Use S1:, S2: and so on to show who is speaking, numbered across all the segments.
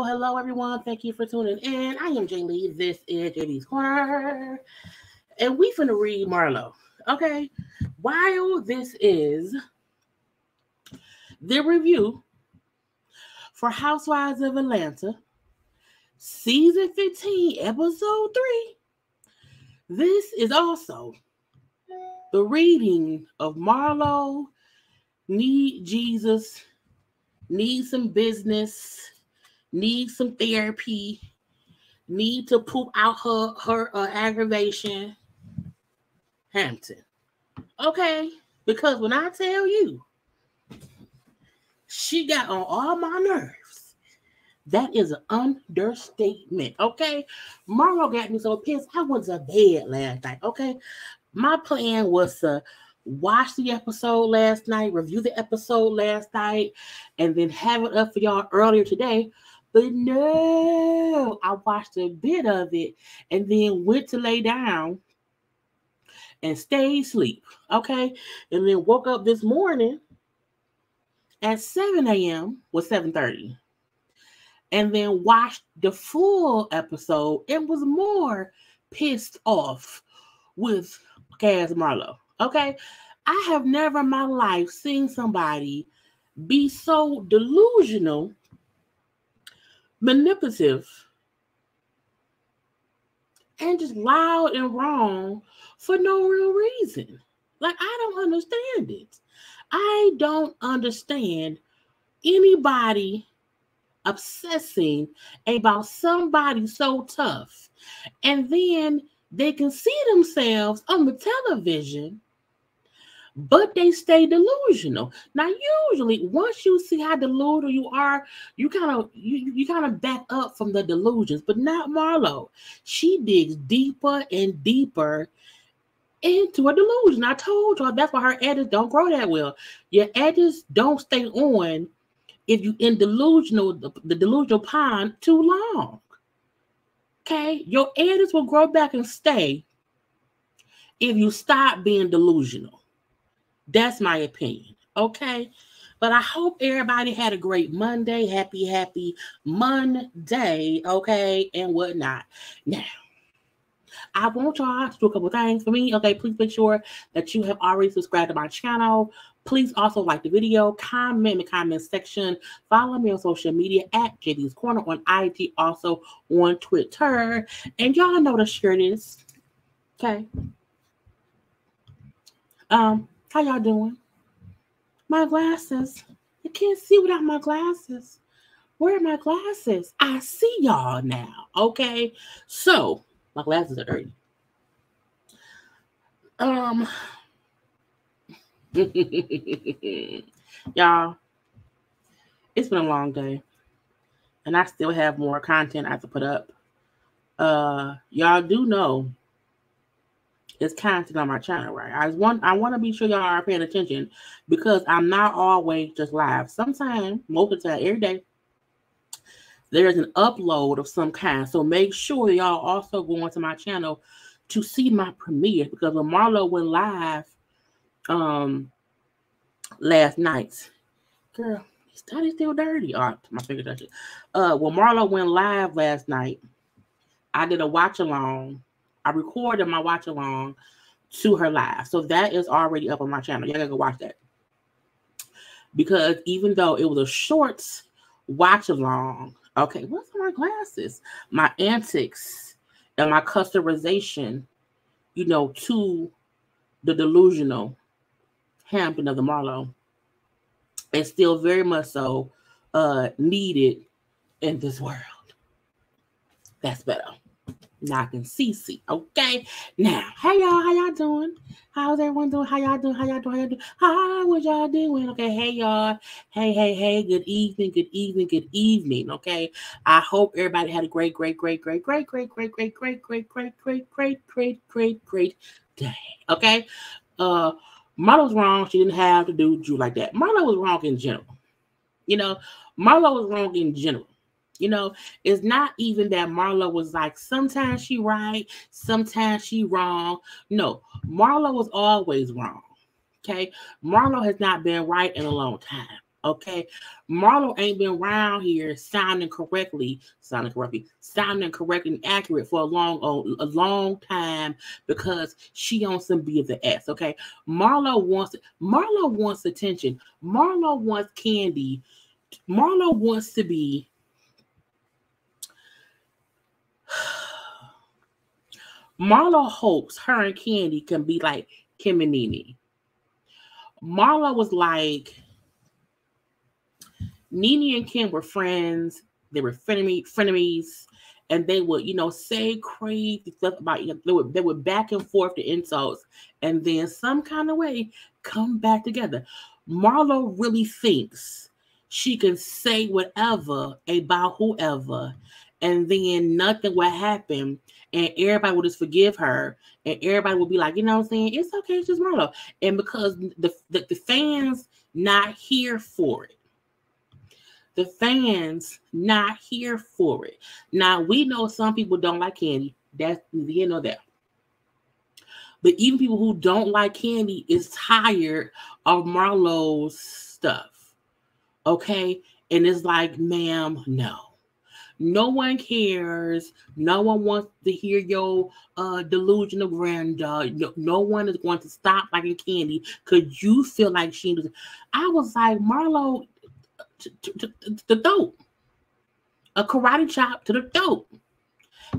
S1: Hello, everyone. Thank you for tuning in. I am Jaylee. This is JayLeesCorner. And we finna read Marlo. Okay? While this is the review for Housewives of Atlanta, Season 15, Episode 3, this is also the reading of Marlo, Need Jesus, Need Some Business, need some therapy, need to poop out her aggravation, Hampton. Okay? Because when I tell you, she got on all my nerves, that is an understatement, okay? Marlo got me so pissed, I went to bed last night, okay? My plan was to watch the episode last night, review the episode last night, and then have it up for y'all earlier today. But no, I watched a bit of it and then went to lay down and stayed asleep, okay? And then woke up this morning at 7 a.m. with 7:30. And then watched the full episode and was more pissed off with Cass Marlo, okay? I have never in my life seen somebody be so delusional, manipulative, and just loud and wrong for no real reason. Like, I don't understand it. I don't understand anybody obsessing about somebody so tough, and then they can see themselves on the television, but they stay delusional. Now, usually, once you see how delusional you are, you kind of back up from the delusions. But not Marlo. She digs deeper and deeper into a delusion. I told y'all that's why her edges don't grow that well. Your edges don't stay on if you in delusional, the delusional pond too long. Okay, your edges will grow back and stay if you stop being delusional. That's my opinion, okay? But I hope everybody had a great Monday. Happy Monday, okay, and whatnot. Now, I want y'all to do a couple things for me, okay? Please make sure that you have already subscribed to my channel. Please also like the video, comment in the comment section. Follow me on social media at JayLeesCorner on IG, also on Twitter. And y'all know to share this, okay? How y'all doing? My glasses. You can't see without my glasses. Where are my glasses? I see y'all now, okay? So, my glasses are dirty. Y'all, it's been a long day, and I still have more content I have to put up. Y'all do know it's content on my channel, right? I want to be sure y'all are paying attention because I'm not always just live. Sometimes, most of the time, every day, there's an upload of some kind. So make sure y'all also go onto my channel to see my premiere, because when Marlo went live last night, girl, his study's still dirty. Oh, my finger touched it. When Marlo went live last night, I did a watch along. I recorded my watch along to her live. So that is already up on my channel. Y'all gotta go watch that. Because even though it was a short watch along, okay, what's my glasses? My antics and my customization, you know, to the delusional Hampton of the Marlo, is still very much so needed in this world. That's better. Now I can see. Okay. Now, hey y'all, how y'all doing? How's everyone doing? How y'all doing? How was y'all doing? Okay, hey y'all. Hey. Good evening. Okay. I hope everybody had a great day. Okay. Marlo's wrong. She didn't have to do you like that. Marlo was wrong in general. You know, Marlo was wrong in general. You know, it's not even that Marlo was like, sometimes she right, sometimes she wrong. No, Marlo was always wrong. Okay. Marlo has not been right in a long time. Okay. Marlo ain't been around here sounding correctly and accurate for a long time, because she on some B of the S. Okay. Marlo wants attention. Marlo wants Kandi. Marlo wants to be Marlo hopes her and Kandi can be like Kim and Nene. Marlo was like, Nene and Kim were friends. They were frenemies, and they would, you know, say crazy stuff about, you know, they would back and forth the insults, and then some kind of way come back together. Marlo really thinks she can say whatever about whoever, and then nothing will happen, and everybody will just forgive her, and everybody will be like, you know what I'm saying? It's okay, it's just Marlo. And because the fans not here for it. The fans not here for it. Now, we know some people don't like Kandi. That's, you know that. But even people who don't like Kandi is tired of Marlo's stuff. Okay? And it's like, ma'am, no. No one cares. No one wants to hear your delusional granddaughter. No one is going to stop liking Kandi because you feel like she does. I was like, Marlo, to the throat. A karate chop to the throat.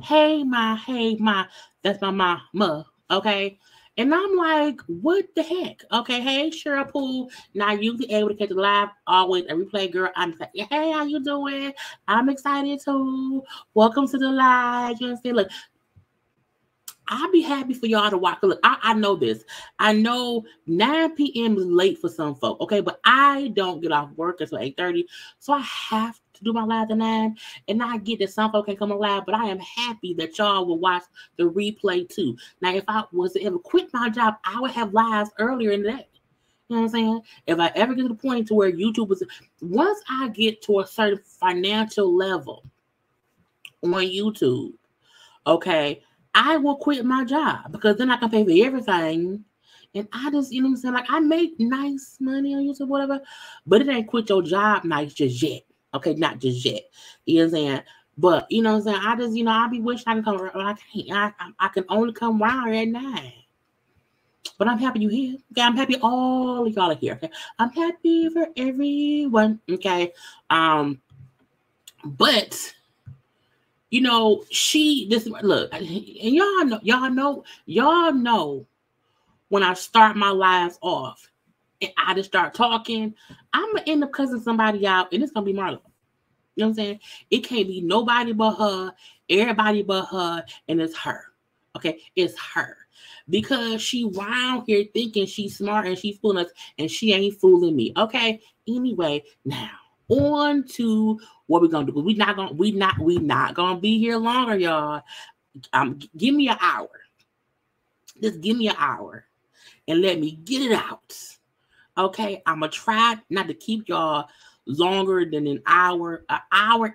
S1: Hey, my. That's my mama. Okay? And I'm like, what the heck? Okay, hey, Cheryl Poole. Now you be able to catch the live, always a replay, girl. I'm like, hey, how you doing? I'm excited too. Welcome to the live. You know what I'm saying? Look, I'll be happy for y'all to watch. Look, I know this. I know 9 p.m. is late for some folk, okay? But I don't get off work until 8:30, so I have to do my live at 9. And I get that some folk can come on live, but I am happy that y'all will watch the replay too. Now, if I was to ever quit my job, I would have lives earlier in the day. You know what I'm saying? If I ever get to the point to where YouTube was, once I get to a certain financial level on YouTube, okay, I will quit my job because then I can pay for everything. And I just, you know what I'm saying? Like, I make nice money on YouTube, whatever, but it ain't quit your job nice just yet. Okay, not just yet. You know what I'm saying? But, you know what I'm saying? I just, you know, I be wishing I could come around, but I can't. I can only come around at 9. But I'm happy you here. Okay, I'm happy all of y'all are here. Okay, I'm happy for everyone. Okay, but you know, look, and y'all know when I start my lives off and I just start talking, I'm gonna end up cussing somebody out, and it's gonna be Marlo. You know what I'm saying? It can't be nobody but her, everybody but her, and it's her. Okay, it's her. Because she round here thinking she's smart and she's fooling us, and she ain't fooling me. Okay. Anyway, now on to what we're gonna do. We not gonna be here longer, y'all. Give me an hour. Just give me an hour and let me get it out. Okay, I'm gonna try not to keep y'all longer than an hour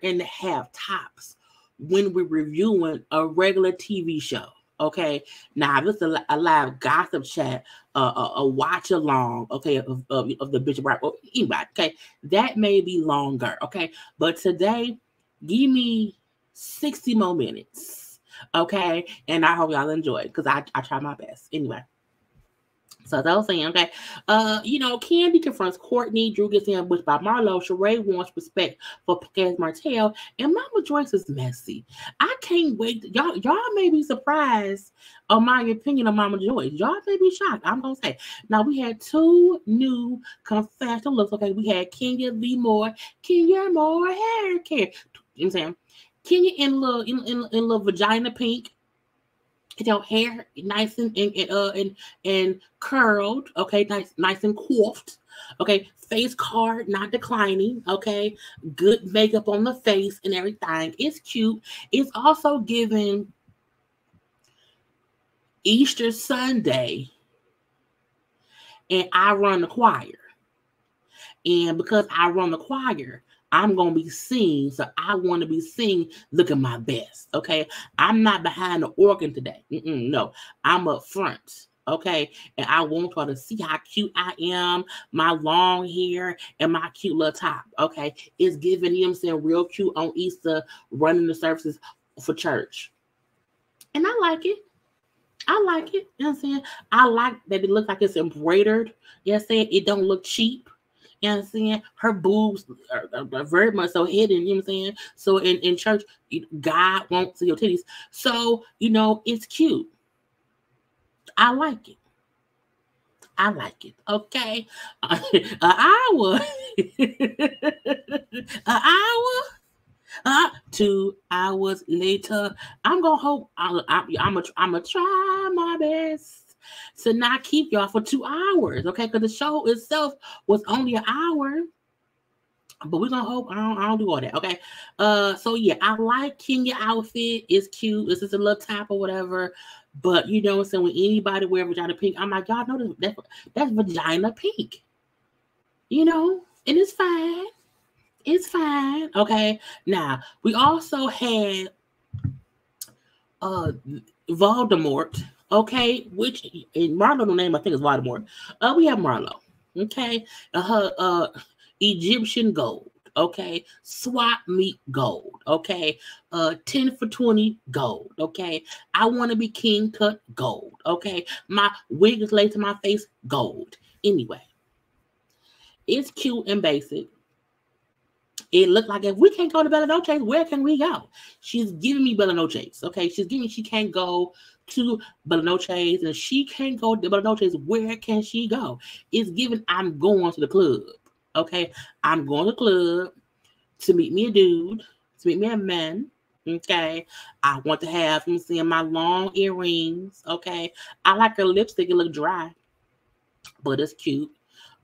S1: and a half tops when we're reviewing a regular TV show. Okay, now this is a live gossip chat, a watch along, okay, of the Bishop Right, or anybody, okay, that may be longer, okay, but today, give me 60 more minutes, okay, and I hope y'all enjoy it because I try my best. Anyway. So that was saying, okay, Kandi confronts Courtney, Drew gets ambushed by Marlo, Sheree wants respect for Martell, and Mama Joyce is messy. I can't wait. Y'all may be surprised on my opinion of Mama Joyce. Y'all may be shocked. I'm gonna say. Now we had two new confessional looks. Okay, we had Kenya Moore hair care. You know what I'm saying? Kenya in little vagina pink. Your hair nice and curled, okay, nice and coiffed, okay, face card not declining, okay, good makeup on the face and everything. It's cute. It's also giving Easter Sunday, and I run the choir, and because I run the choir, I'm going to be seen, so I want to be seen looking my best, okay? I'm not behind the organ today. No, I'm up front, okay? And I want y'all to see how cute I am, my long hair, and my cute little top, okay? It's giving, you know what I'm saying, real cute on Easter, running the services for church. And I like it. I like it, you know what I'm saying? I like that it looks like it's embroidered, you know what I'm saying? It don't look cheap. You know what I'm saying? Her boobs are very much so hidden, you know what I'm saying? So in church, God won't see your titties. So, it's cute. I like it. I like it. Okay. An hour. An hour. 2 hours later. I'm going to hope. I'm going to try my best to not keep y'all for 2 hours, okay? Because the show itself was only an hour, but we're gonna hope I don't do all that, okay? So yeah, I like Kenya outfit. It's cute. It's just a little top or whatever. But you know what I'm saying? When anybody wear vagina pink, I'm like, y'all know that's vagina pink. And it's fine. It's fine, okay? Now we also had Voldemort. Okay, which in Marlo name I think is Voldemort. We have Marlo. Okay, her Egyptian gold. Okay, swap meet gold. Okay, 10 for 20 gold. Okay, I want to be king cut gold. Okay, my wig is laid to my face gold. Anyway, it's cute and basic. It looked like if we can't go to Bella Noche's, where can we go? She's giving me Bella Noche's. Okay, she can't go to Bella Noche's, and she can't go to Bella Noche's. Where can she go? It's given I'm going to the club. Okay, I'm going to the club to meet me a dude, to meet me a man. Okay, I want to have him seeing my long earrings. Okay, I like her lipstick. It look dry, but it's cute.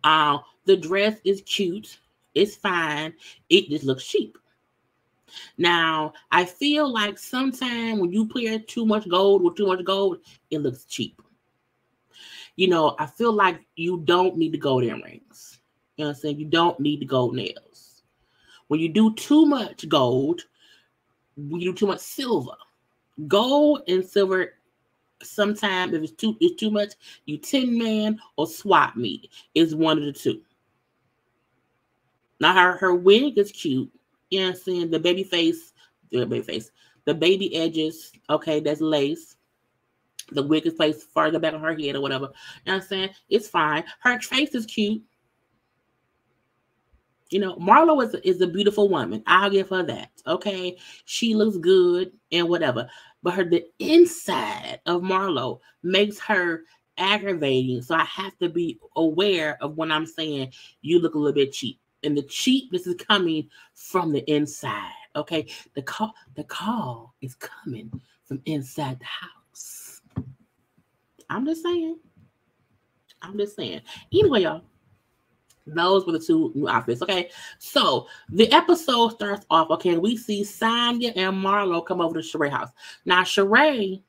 S1: The dress is cute. It's fine. It just looks cheap. Now, I feel like sometimes when you pair too much gold with too much gold, it looks cheap. I feel like you don't need the gold earrings. You know what I'm saying? You don't need the gold nails. When you do too much gold, when you do too much silver, gold and silver, sometimes if it's too much, you Tin Man or swap meet. It's one of the two. Now her wig is cute. You know what I'm saying? The baby edges, okay, that's lace. The wig is placed farther back on her head or whatever. You know what I'm saying? It's fine. Her face is cute. Marlo is a beautiful woman. I'll give her that. Okay. She looks good and whatever. But the inside of Marlo makes her aggravating. So I have to be aware of when I'm saying you look a little bit cheap. And the cheapness is coming from the inside. Okay. The call is coming from inside the house. I'm just saying. Anyway, y'all, those were the two new outfits. Okay, so the episode starts off. Okay, we see Sonya and Marlo come over to Sheree house. Now, Sheree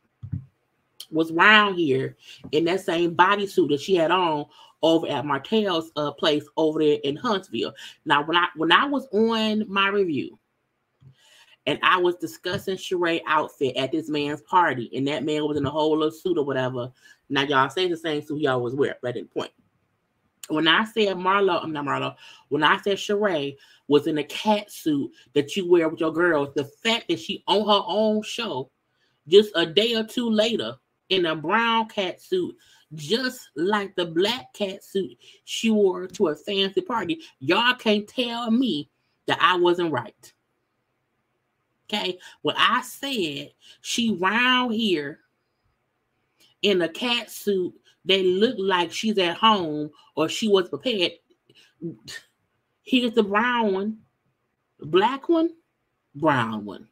S1: was round here in that same bodysuit that she had on over at Martell's place over there in Huntsville. Now, when I was on my review and I was discussing Sheree's outfit at this man's party, and that man was in a whole little suit or whatever. Now, y'all say the same suit y'all was wearing, but at that point. When I said when I said Sheree was in a cat suit that you wear with your girls, the fact that she on her own show just a day or two later in a brown cat suit, just like the black cat suit she wore to a fancy party, y'all can't tell me that I wasn't right. Okay? When I said she round here in a cat suit that looked like she's at home or she was prepared, here's the brown one, black one, brown one,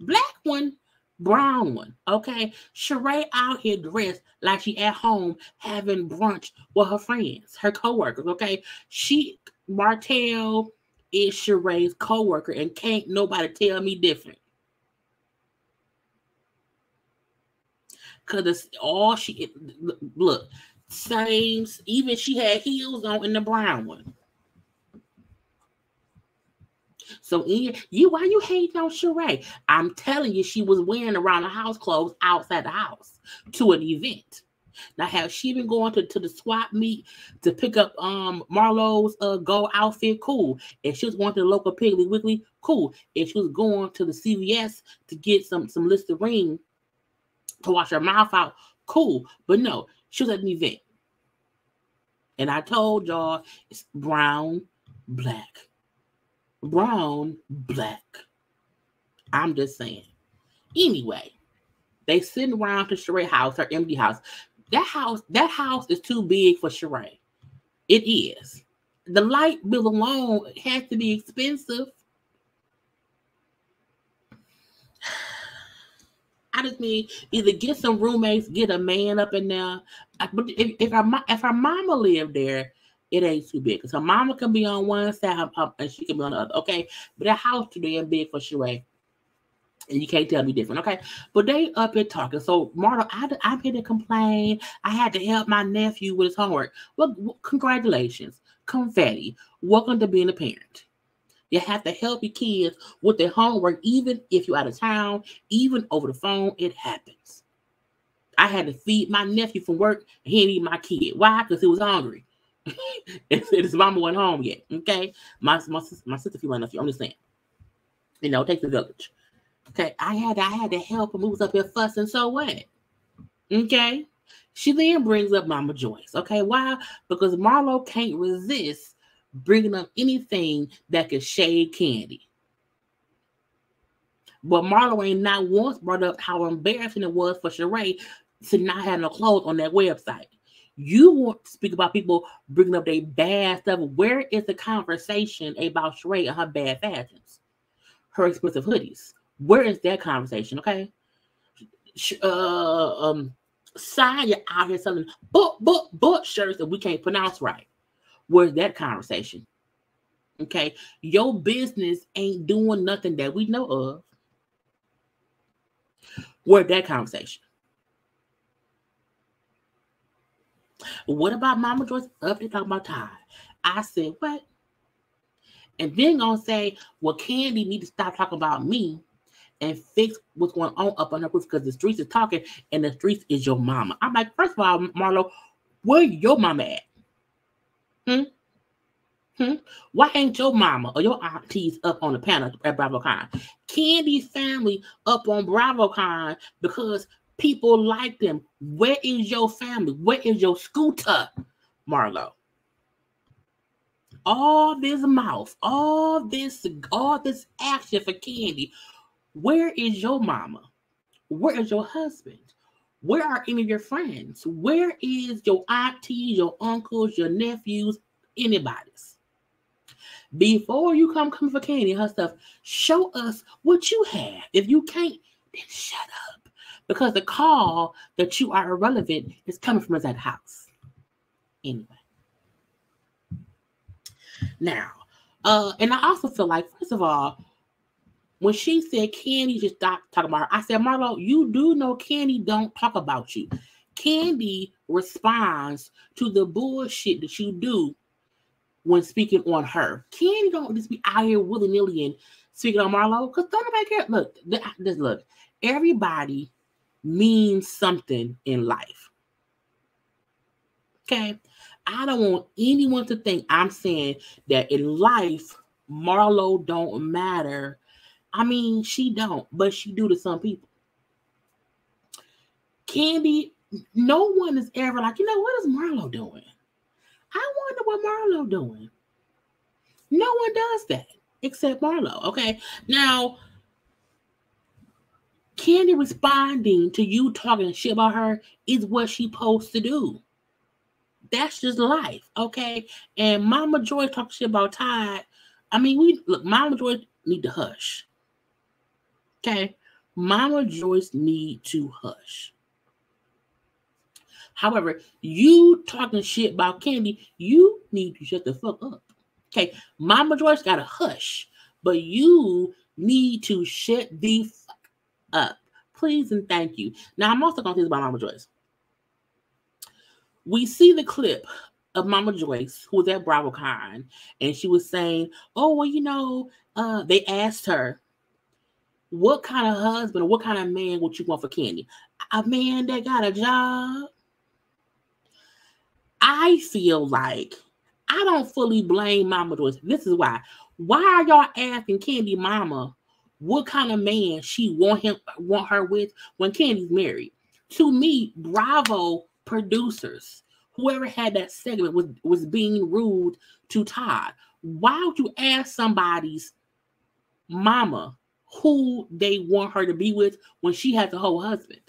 S1: black one, brown one. Okay, Sheree out here dressed like she at home having brunch with her friends, her co-workers. Okay, Martell is Sheree's co-worker, and can't nobody tell me different. Cause it's all look, same. Even she had heels on in the brown one. So why you hating on Sheree? I'm telling you, she was wearing around the house clothes outside the house to an event. Now, has she been going to the swap meet to pick up Marlo's gold outfit? Cool. If she was going to the local Piggly Wiggly, cool. If she was going to the CVS to get some Listerine to wash her mouth out, cool. But no, she was at an event. And I told y'all it's brown, black. Brown, black. I'm just saying. Anyway, they sitting around to Sheree's house, her empty house. That house is too big for Sheree. It is. The light bill alone has to be expensive. I just mean either get some roommates, get a man up in there. But if her mama lived there, it ain't too big. Because her mama can be on one side and she can be on the other. Okay? But that house too damn big for Sheree. And you can't tell me different. Okay? But they up here talking. So, Marlo, I'm here to complain. I had to help my nephew with his homework. Well, congratulations. Confetti. Welcome to being a parent. You have to help your kids with their homework, even if you're out of town, even over the phone. It happens. I had to feed my nephew from work, and he didn't eat my kid. Why? Because he was hungry. His mama wasn't home yet. Okay, my sister feed my nephew. I'm just saying. You know, it takes a village. Okay, I had to help him. He was up here fussing. So what? Okay. She then brings up Mama Joyce. Okay, why? Because Marlo can't resist bringing up anything that could shade Kandi. But Marlo ain't not once brought up how embarrassing it was for Sheree to not have no clothes on that website. You want to speak about people bringing up their bad stuff. Where is the conversation about Sheree and her bad fashions? Her expensive hoodies. Where is that conversation, okay? Saya out here selling book shirts that we can't pronounce right. Where's that conversation? Okay, your business ain't doing nothing that we know of. Where's that conversation? What about Mama Joyce up there talking about Ty? I said, what? And then gonna say, well, Kandi need to stop talking about me and fix what's going on up on her roof because the streets is talking and the streets is your mama. I'm like, first of all, Marlo, where your mama at? Why ain't your mama or your aunties up on the panel at BravoCon? Kandi's family up on BravoCon because people like them. Where is your family? Where is your scooter, Marlo? All this mouth, all this action for Kandi. Where is your mama? Where is your husband? Where are any of your friends? Where is your aunties, your uncles, your nephews, anybody's? Before you come for Kandi and her stuff, show us what you have. If you can't, then shut up. because the call that you are irrelevant is coming from inside the house. Anyway. Now, and I also feel like, first of all, when she said Kandi just stop talking about her, I said, Marlo, you do know Kandi don't talk about you. Kandi responds to the bullshit that you do when speaking on her. Kandi don't just be out here willy-nilly and speaking on Marlo, because don't nobody care. Look, everybody means something in life. Okay? I don't want anyone to think I'm saying that in life, Marlo don't matter. I mean, she don't, but she do to some people. Kandi, no one is ever like, what is Marlo doing? I wonder what Marlo doing. No one does that except Marlo, okay? Now, Kandi responding to you talking shit about her is what she's supposed to do. That's just life, okay? And Mama Joy talking shit about Todd. I mean, Mama Joy need to hush. Okay? Mama Joyce need to hush. However, you talking shit about Kandi, you need to shut the fuck up. Okay? Mama Joyce got to hush, but you need to shut the fuck up. Please and thank you. Now, I'm also going to say this about Mama Joyce. We see the clip of Mama Joyce, who was at BravoCon, and she was saying, oh, well, they asked her, what kind of husband or what kind of man would you want for Kandi? A man that got a job? I feel like I don't fully blame Mama Joyce. This is why. Why are y'all asking Kandi mama what kind of man she want her with when Kandi's married? To me, Bravo producers, whoever had that segment was being rude to Todd. Why would you ask somebody's mama who they want her to be with when she has a whole husband?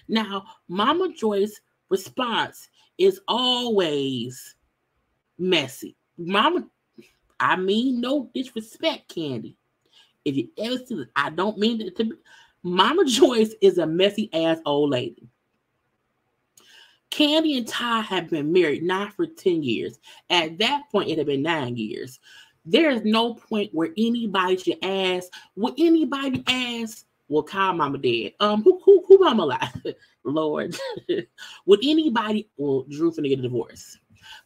S1: Now, Mama Joyce's response is always messy. I mean no disrespect, Kandi. If you ever see this, I don't mean it to be. Mama Joyce is a messy ass old lady. Kandi and Ty have been married not for 10 years. At that point, it had been 9 years. There is no point where anybody should ask. Would anybody ask? Well, Kyle mama dead. Who mama alive? Lord. Would anybody? Well, Drew finna get a divorce.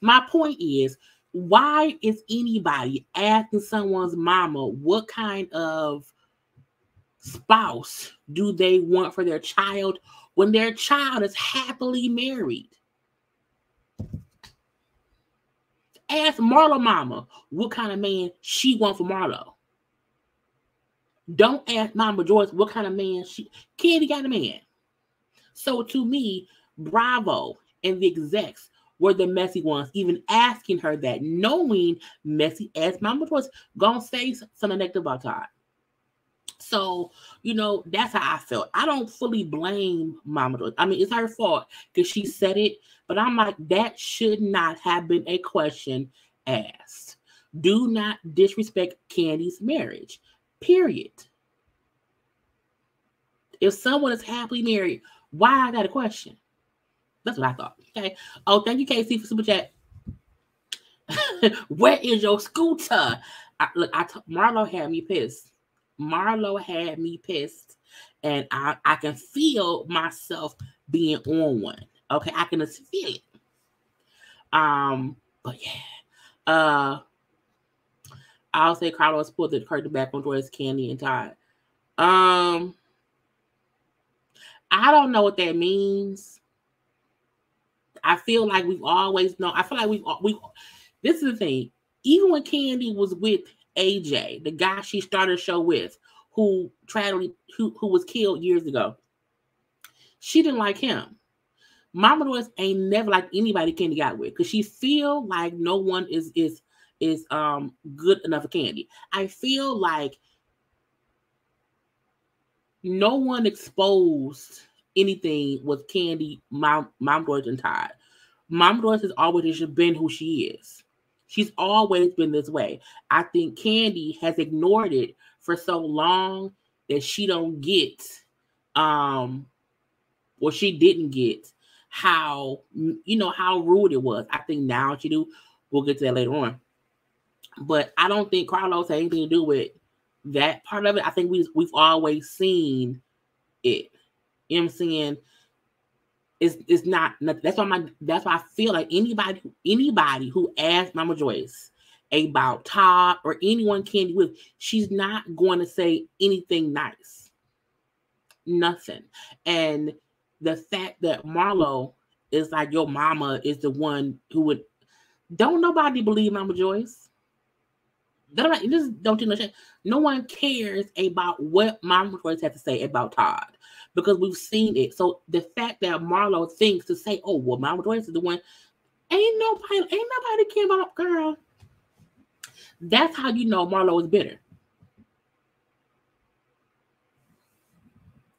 S1: My point is, why is anybody asking someone's mama what kind of spouse do they want for their child when their child is happily married? Ask Marlo mama what kind of man she wants for Marlo. Don't ask Mama Joyce what kind of man Kandi got a man. So to me, Bravo and the execs were the messy ones, even asking her that, knowing messy ass Mama Joyce gonna say something negative about Todd. So, that's how I felt. I don't fully blame Mama Joyce. I mean, it's her fault because she said it, but I'm like, that should not have been a question asked. Do not disrespect Kandi's marriage. Period. If someone is happily married, why is that a question? That's what I thought. Okay. Oh, thank you, KC, for super chat. Where is your scooter? Marlo had me pissed. Marlo had me pissed, and I can feel myself being on one. Okay, I can just feel it. But yeah. I'll say Carlos pulled the curtain back on Joyce, Kandi, and Todd. I don't know what that means. I feel like we've always known. I feel like we. This is the thing. Even when Kandi was with AJ, the guy she started a show with, who was killed years ago, she didn't like him. Mama Joyce ain't never liked anybody Kandi got with because she feel like no one is good enough for Kandi. I feel like no one exposed anything with Kandi, Mom Joyce, and Todd. Mom Joyce has always just been who she is. She's always been this way. I think Kandi has ignored it for so long that she don't get What she didn't get, how rude it was. I think now she do. We'll get to that later on. But I don't think Carlos had anything to do with that part of it. I think we've always seen it. You know what I'm saying? It's not. That's why I feel like anybody who asks Mama Joyce about Todd or anyone Kandi with, she's not going to say anything nice. Nothing. And the fact that Marlo is like your mama is the one who would. Don't nobody believe Mama Joyce. Don't you know? No one cares about what Mama Joyce had to say about Todd because we've seen it. So the fact that Marlo thinks to say, "Oh, well, Mama Joyce is the one," ain't nobody care about girl. That's how you know Marlo is bitter.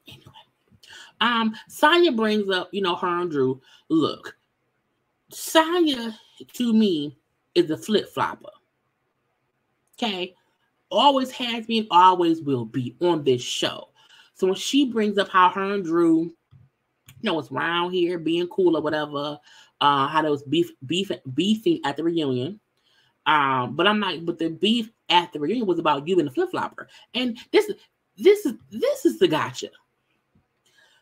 S1: Anyway, Sonya brings up, her and Drew. Look, Sonya to me is a flip flopper. Okay, always has been, always will be on this show. So when she brings up how her and Drew, was around here being cool or whatever, how there was beefing at the reunion. But I'm like, but the beef at the reunion was about you being a flip flopper, and this is the gotcha.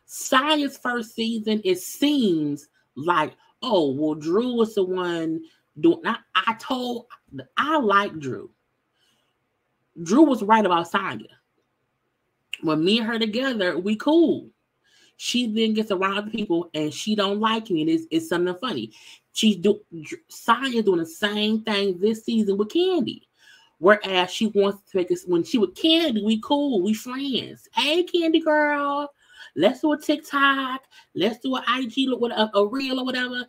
S1: Sonya's first season, it seems like, oh well, Drew was the one doing. I like Drew. Drew was right about Sonya. When me and her together, we cool. She then gets around people and she don't like me, and it's something funny. Sonya doing the same thing this season with Kandi. Whereas she wants to make us, when she with Kandi, we cool, we friends. Hey, Kandi girl, let's do a TikTok, let's do an IG, a reel or whatever.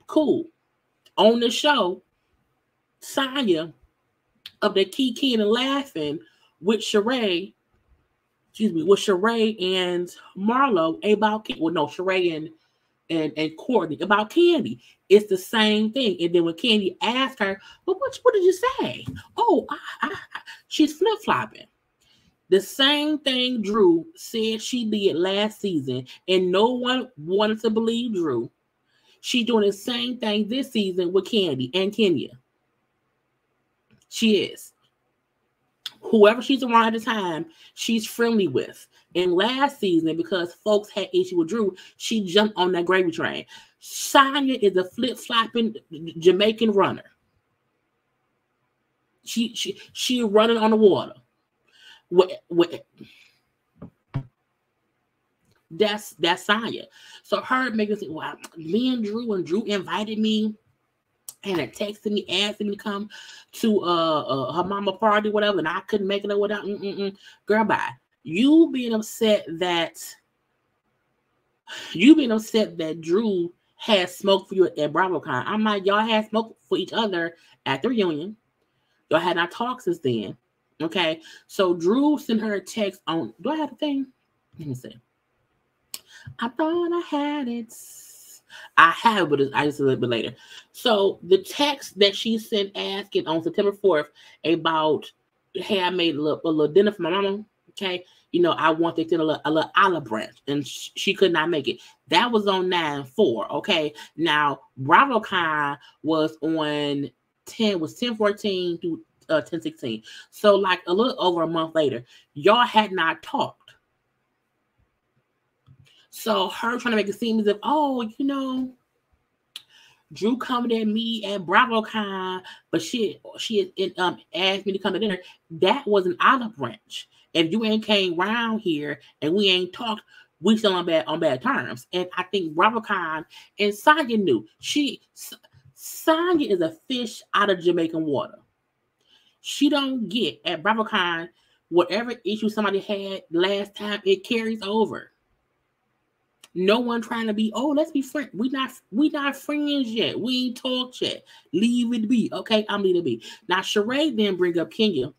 S1: Cool. On the show, Sonya up there kikiing and laughing with Sheree and Marlo about Sheree and Courtney about Kandi. It's the same thing. And then when Kandi asked her, "Well, what did you say?" Oh, she's flip-flopping. The same thing Drew said she did last season, and no one wanted to believe Drew. She's doing the same thing this season with Kandi and Kenya. She is. Whoever she's around at the time, she's friendly with. And last season, because folks had issue with Drew, she jumped on that gravy train. Sonya is a flip-flopping Jamaican runner. She running on the water. That's Sonya. So her making think, wow, me and Drew invited me. And it texted me, asking me to come to her mama party, whatever, and I couldn't make it or whatever. Girl, bye. You being upset that Drew had smoke for you at BravoCon. I'm like, y'all had smoke for each other at the reunion. Y'all had not talked since then. Okay. So Drew sent her a text on. Do I have the thing? Let me see. I thought I had it. I have, but I just a little bit later. So the text that she sent asking on September 4th about, hey, I made a little dinner for my mama. Okay, I want to extend a little olive branch, and she could not make it. That was on 9/4. Okay, now BravoCon was on 10/14 through 10/16. So like a little over a month later, y'all had not talked. So her trying to make it seem as if, Drew coming at me at BravoCon, but she asked me to come to dinner. That was an olive branch. If you ain't came round here and we ain't talked, we still on bad terms. And I think BravoCon and Sonya knew. Sonya is a fish out of Jamaican water. She don't get at BravoCon whatever issue somebody had last time, it carries over. No one trying to be, let's be friends. We not friends yet. We ain't talked yet. Leave it be. Okay, I'm leaving it be. Now, Sheree then bring up Kenya.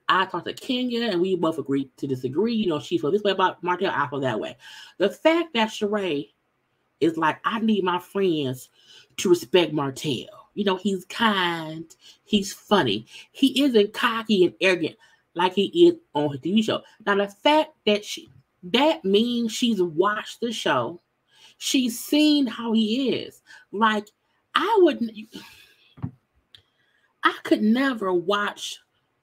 S1: I talked to Kenya and we both agreed to disagree. She felt this way about Martell, I feel that way. The fact that Sheree is like, I need my friends to respect Martell. He's kind. He's funny. He isn't cocky and arrogant like he is on his TV show. Now, the fact that that means she's watched the show. She's seen how he is. Like, I could never watch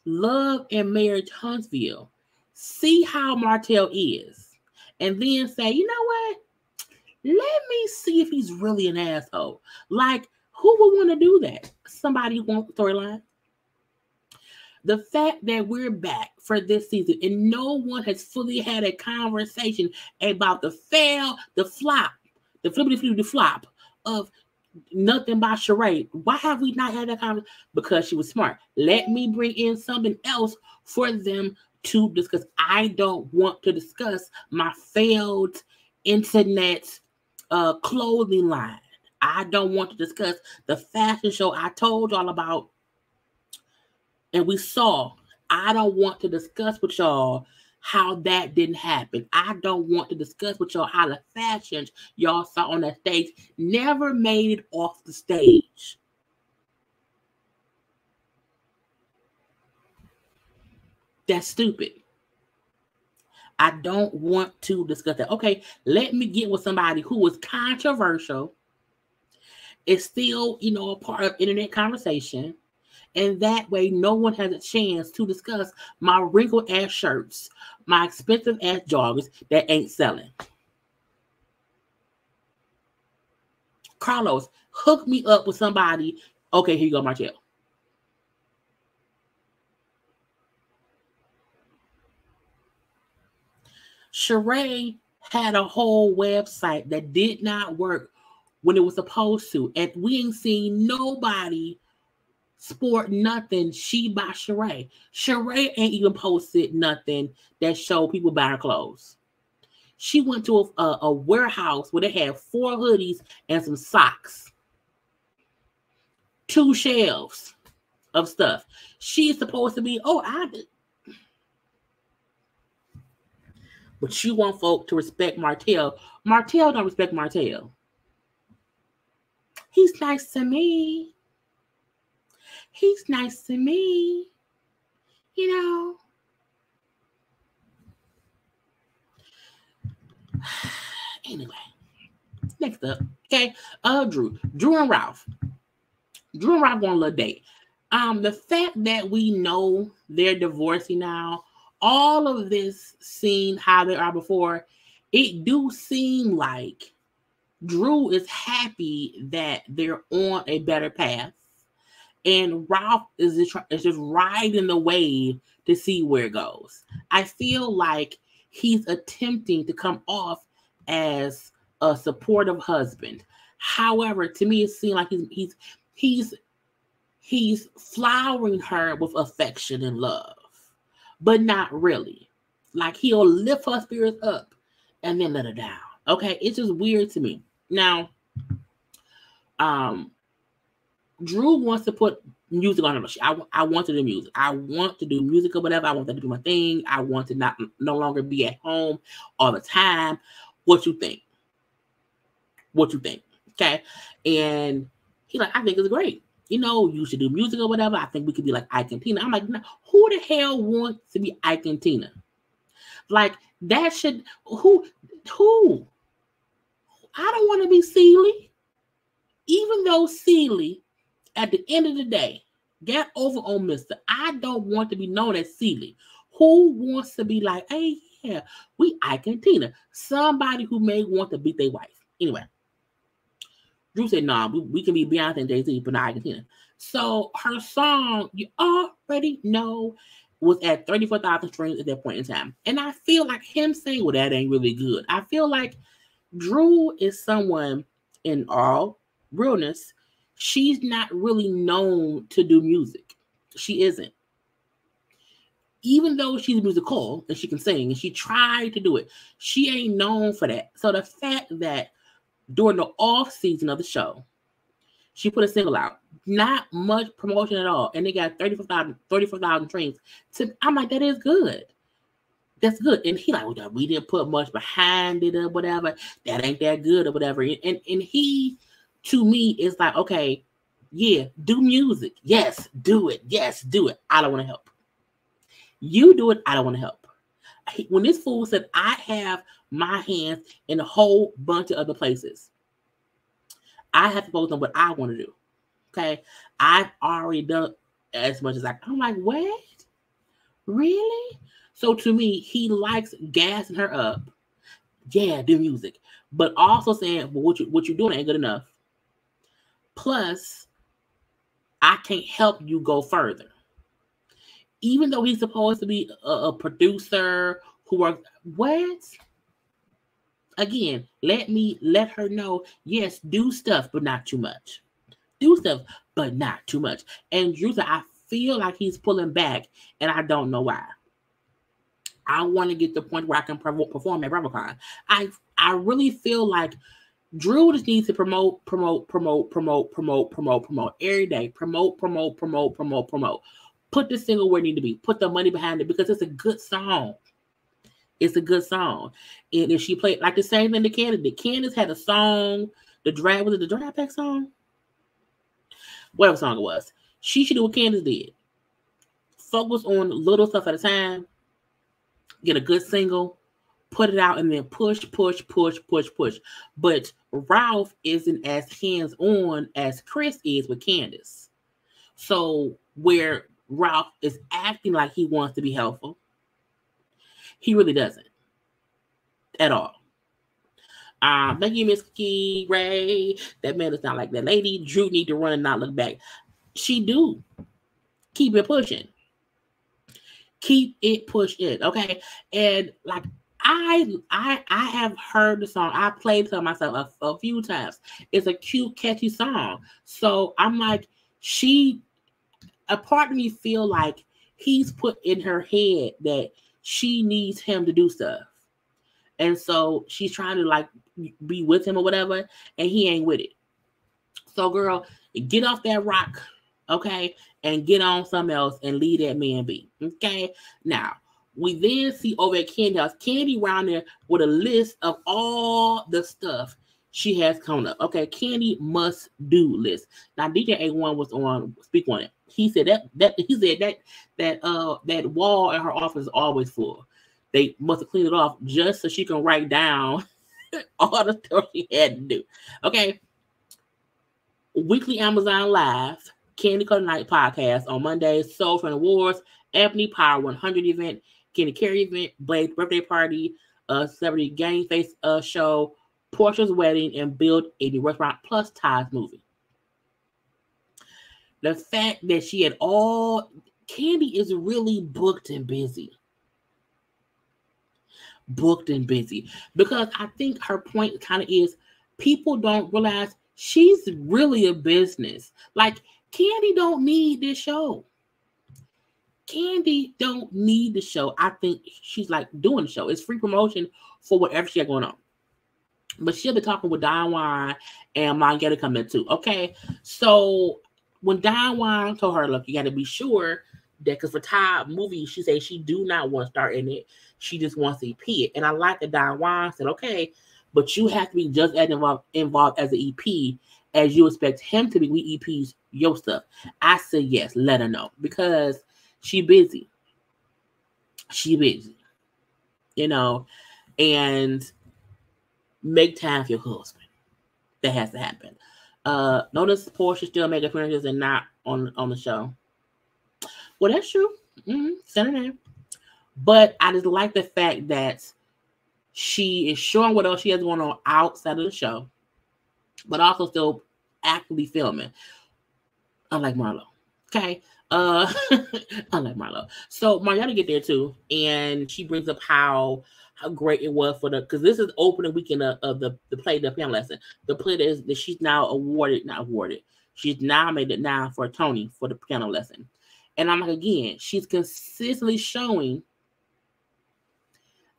S1: Love and Marriage Huntsville, see how Martell is, and then say, you know what? Let me see if he's really an asshole. Like, who would want to do that? Somebody who wants storyline. The fact that we're back for this season and no one has fully had a conversation about the fail, the flop, the flippity flop of Nothing by Sheree. Why have we not had that conversation? Because she was smart. Let me bring in something else for them to discuss. I don't want to discuss my failed internet clothing line. I don't want to discuss the fashion show I told y'all about and we saw. I don't want to discuss with y'all how that didn't happen. I don't want to discuss with y'all how the fashions y'all saw on that stage never made it off the stage. That's stupid. I don't want to discuss that. Okay, let me get with somebody who was controversial. It's still, a part of internet conversation. And that way, no one has a chance to discuss my wrinkled ass shirts, my expensive ass joggers that ain't selling. Carlos, hook me up with somebody. Okay, here you go, Martell. Sheree had a whole website that did not work when it was supposed to. And we ain't seen nobody sport nothing she by Sheree. Sheree ain't even posted nothing that showed people buying her clothes. She went to a warehouse where they had 4 hoodies and some socks. 2 shelves of stuff. She's supposed to be, but you want folk to respect Martell. Martell don't respect Martell. He's nice to me. He's nice to me. Anyway, next up, okay, Drew and Ralph. Drew and Ralph want a little date. The fact that we know they're divorcing now, all of this seeing how they are before, it do seem like Drew is happy that they're on a better path. And Ralph is just riding the wave to see where it goes. I feel like he's attempting to come off as a supportive husband. However, to me, it seems like he's flowering her with affection and love, but not really. Like, he'll lift her spirits up and then let her down. Okay, it's just weird to me. Now, Drew wants to put music on her. I want to do music. I want to do music or whatever. I want that to be my thing. I want to no longer be at home all the time. What you think? Okay. And he's like, I think it's great. You should do music or whatever. I think we could be like Ike and Tina. I'm like, no, who the hell wants to be Ike and Tina? Like, that should, who? I don't want to be Celie. Even though Celie, at the end of the day, got over on Mr. I don't want to be known as Celie. Who wants to be like, hey, yeah, we Ike and Tina. Somebody who may want to beat their wife. Anyway, Drew said, nah, we can be Beyonce and Jay-Z, but not Ike and Tina. So her song, you already know, was at 34,000 streams at that point in time. And I feel like him saying, well, that ain't really good. I feel like Drew is someone, in all realness, she's not really known to do music. She isn't. Even though she's musical and she can sing and she tried to do it, she ain't known for that. So the fact that during the off season of the show, she put a single out, not much promotion at all, and they got 34,000 streams. I'm like, that is good. That's good. And he like, well, we didn't put much behind it or whatever. That ain't that good or whatever. And he, to me, is like, okay, yeah, do music. Yes, do it. Yes, do it. I don't want to help. You do it. I don't want to help. When this fool said, I have my hands in a whole bunch of other places, I have to focus on what I want to do. Okay. I've already done as much as I'm like, what? Really? So to me, he likes gassing her up. Yeah, do music. But also saying, well, what you doing ain't good enough. Plus, I can't help you go further. Even though he's supposed to be a producer who works, what? Again, let her know, yes, do stuff, but not too much. Do stuff, but not too much. And Drew said, I feel like he's pulling back, and I don't know why. I want to get to the point where I can perform at BravoCon. I really feel like Drew just needs to promote every day. Promote. Put the single where it needs to be. Put the money behind it because it's a good song. It's a good song. And if she played like the same thing the candidate. Candace had a song, was it the Drag Pack song? Whatever song it was. She should do what Candace did. Focus on little stuff at a time. Get a good single, put it out, and then push. But Ralph isn't as hands-on as Chris is with Candace. So where Ralph is acting like he wants to be helpful, he really doesn't. At all. Thank you, Miss Key Ray. That man is not like that lady. Drew need to run and not look back. She do. Keep it pushing. Keep it pushing, okay? And like I have heard the song. I played it to myself a few times. It's a cute, catchy song. So I'm like, a part of me feel like he's put in her head that she needs him to do stuff. And so she's trying to like be with him or whatever, and he ain't with it. So girl, get off that rock, okay? And get on something else and leave that man be. Okay. Now, we then see over at Kandi house, Kandi around there with a list of all the stuff she has coming up. Okay, Kandi must do list. Now, DJ A1 was on speak on it. He said that wall in her office is always full. They must have cleaned it off just so she can write down all the stuff she had to do. Okay. Weekly Amazon Live. Kandi Color Night podcast on Mondays, Soul Friend Awards, Ebony Power 100 event, Kandi Carey event, Blade's birthday party, Celebrity Game Face show, Portia's wedding, and Build a New Restaurant plus Ty's movie. The fact that she had Kandi is really booked and busy. Because I think her point kind of is people don't realize she's really a business. Like, Kandi don't need this show. Kandi don't need the show. I think she's like doing the show. It's free promotion for whatever she got going on. But she'll be talking with Don Juan and Mangetta coming too. Okay. So when Don Juan told her, look, you got to be sure that because for Ty movie, she said she do not want to start in it. She just wants to EP it. And I like that Don Juan said, okay, but you have to be just as involved as an EP as you expect him to be. We EPs your stuff. I said yes, let her know because she busy. You know, and make time for your husband. That has to happen. Notice Portia still making appearances and not on the show. Well, that's true. Send her name. But I just like the fact that she is showing what else she has going on outside of the show, but also still actively filming. Unlike Marlo. Okay. Unlike Marlo. So Mariana get there too, and she brings up how great it was for because this is opening weekend of the play, the piano lesson. The play that she's now not awarded. She's nominated now for a Tony for the piano lesson. And I'm like, again, she's consistently showing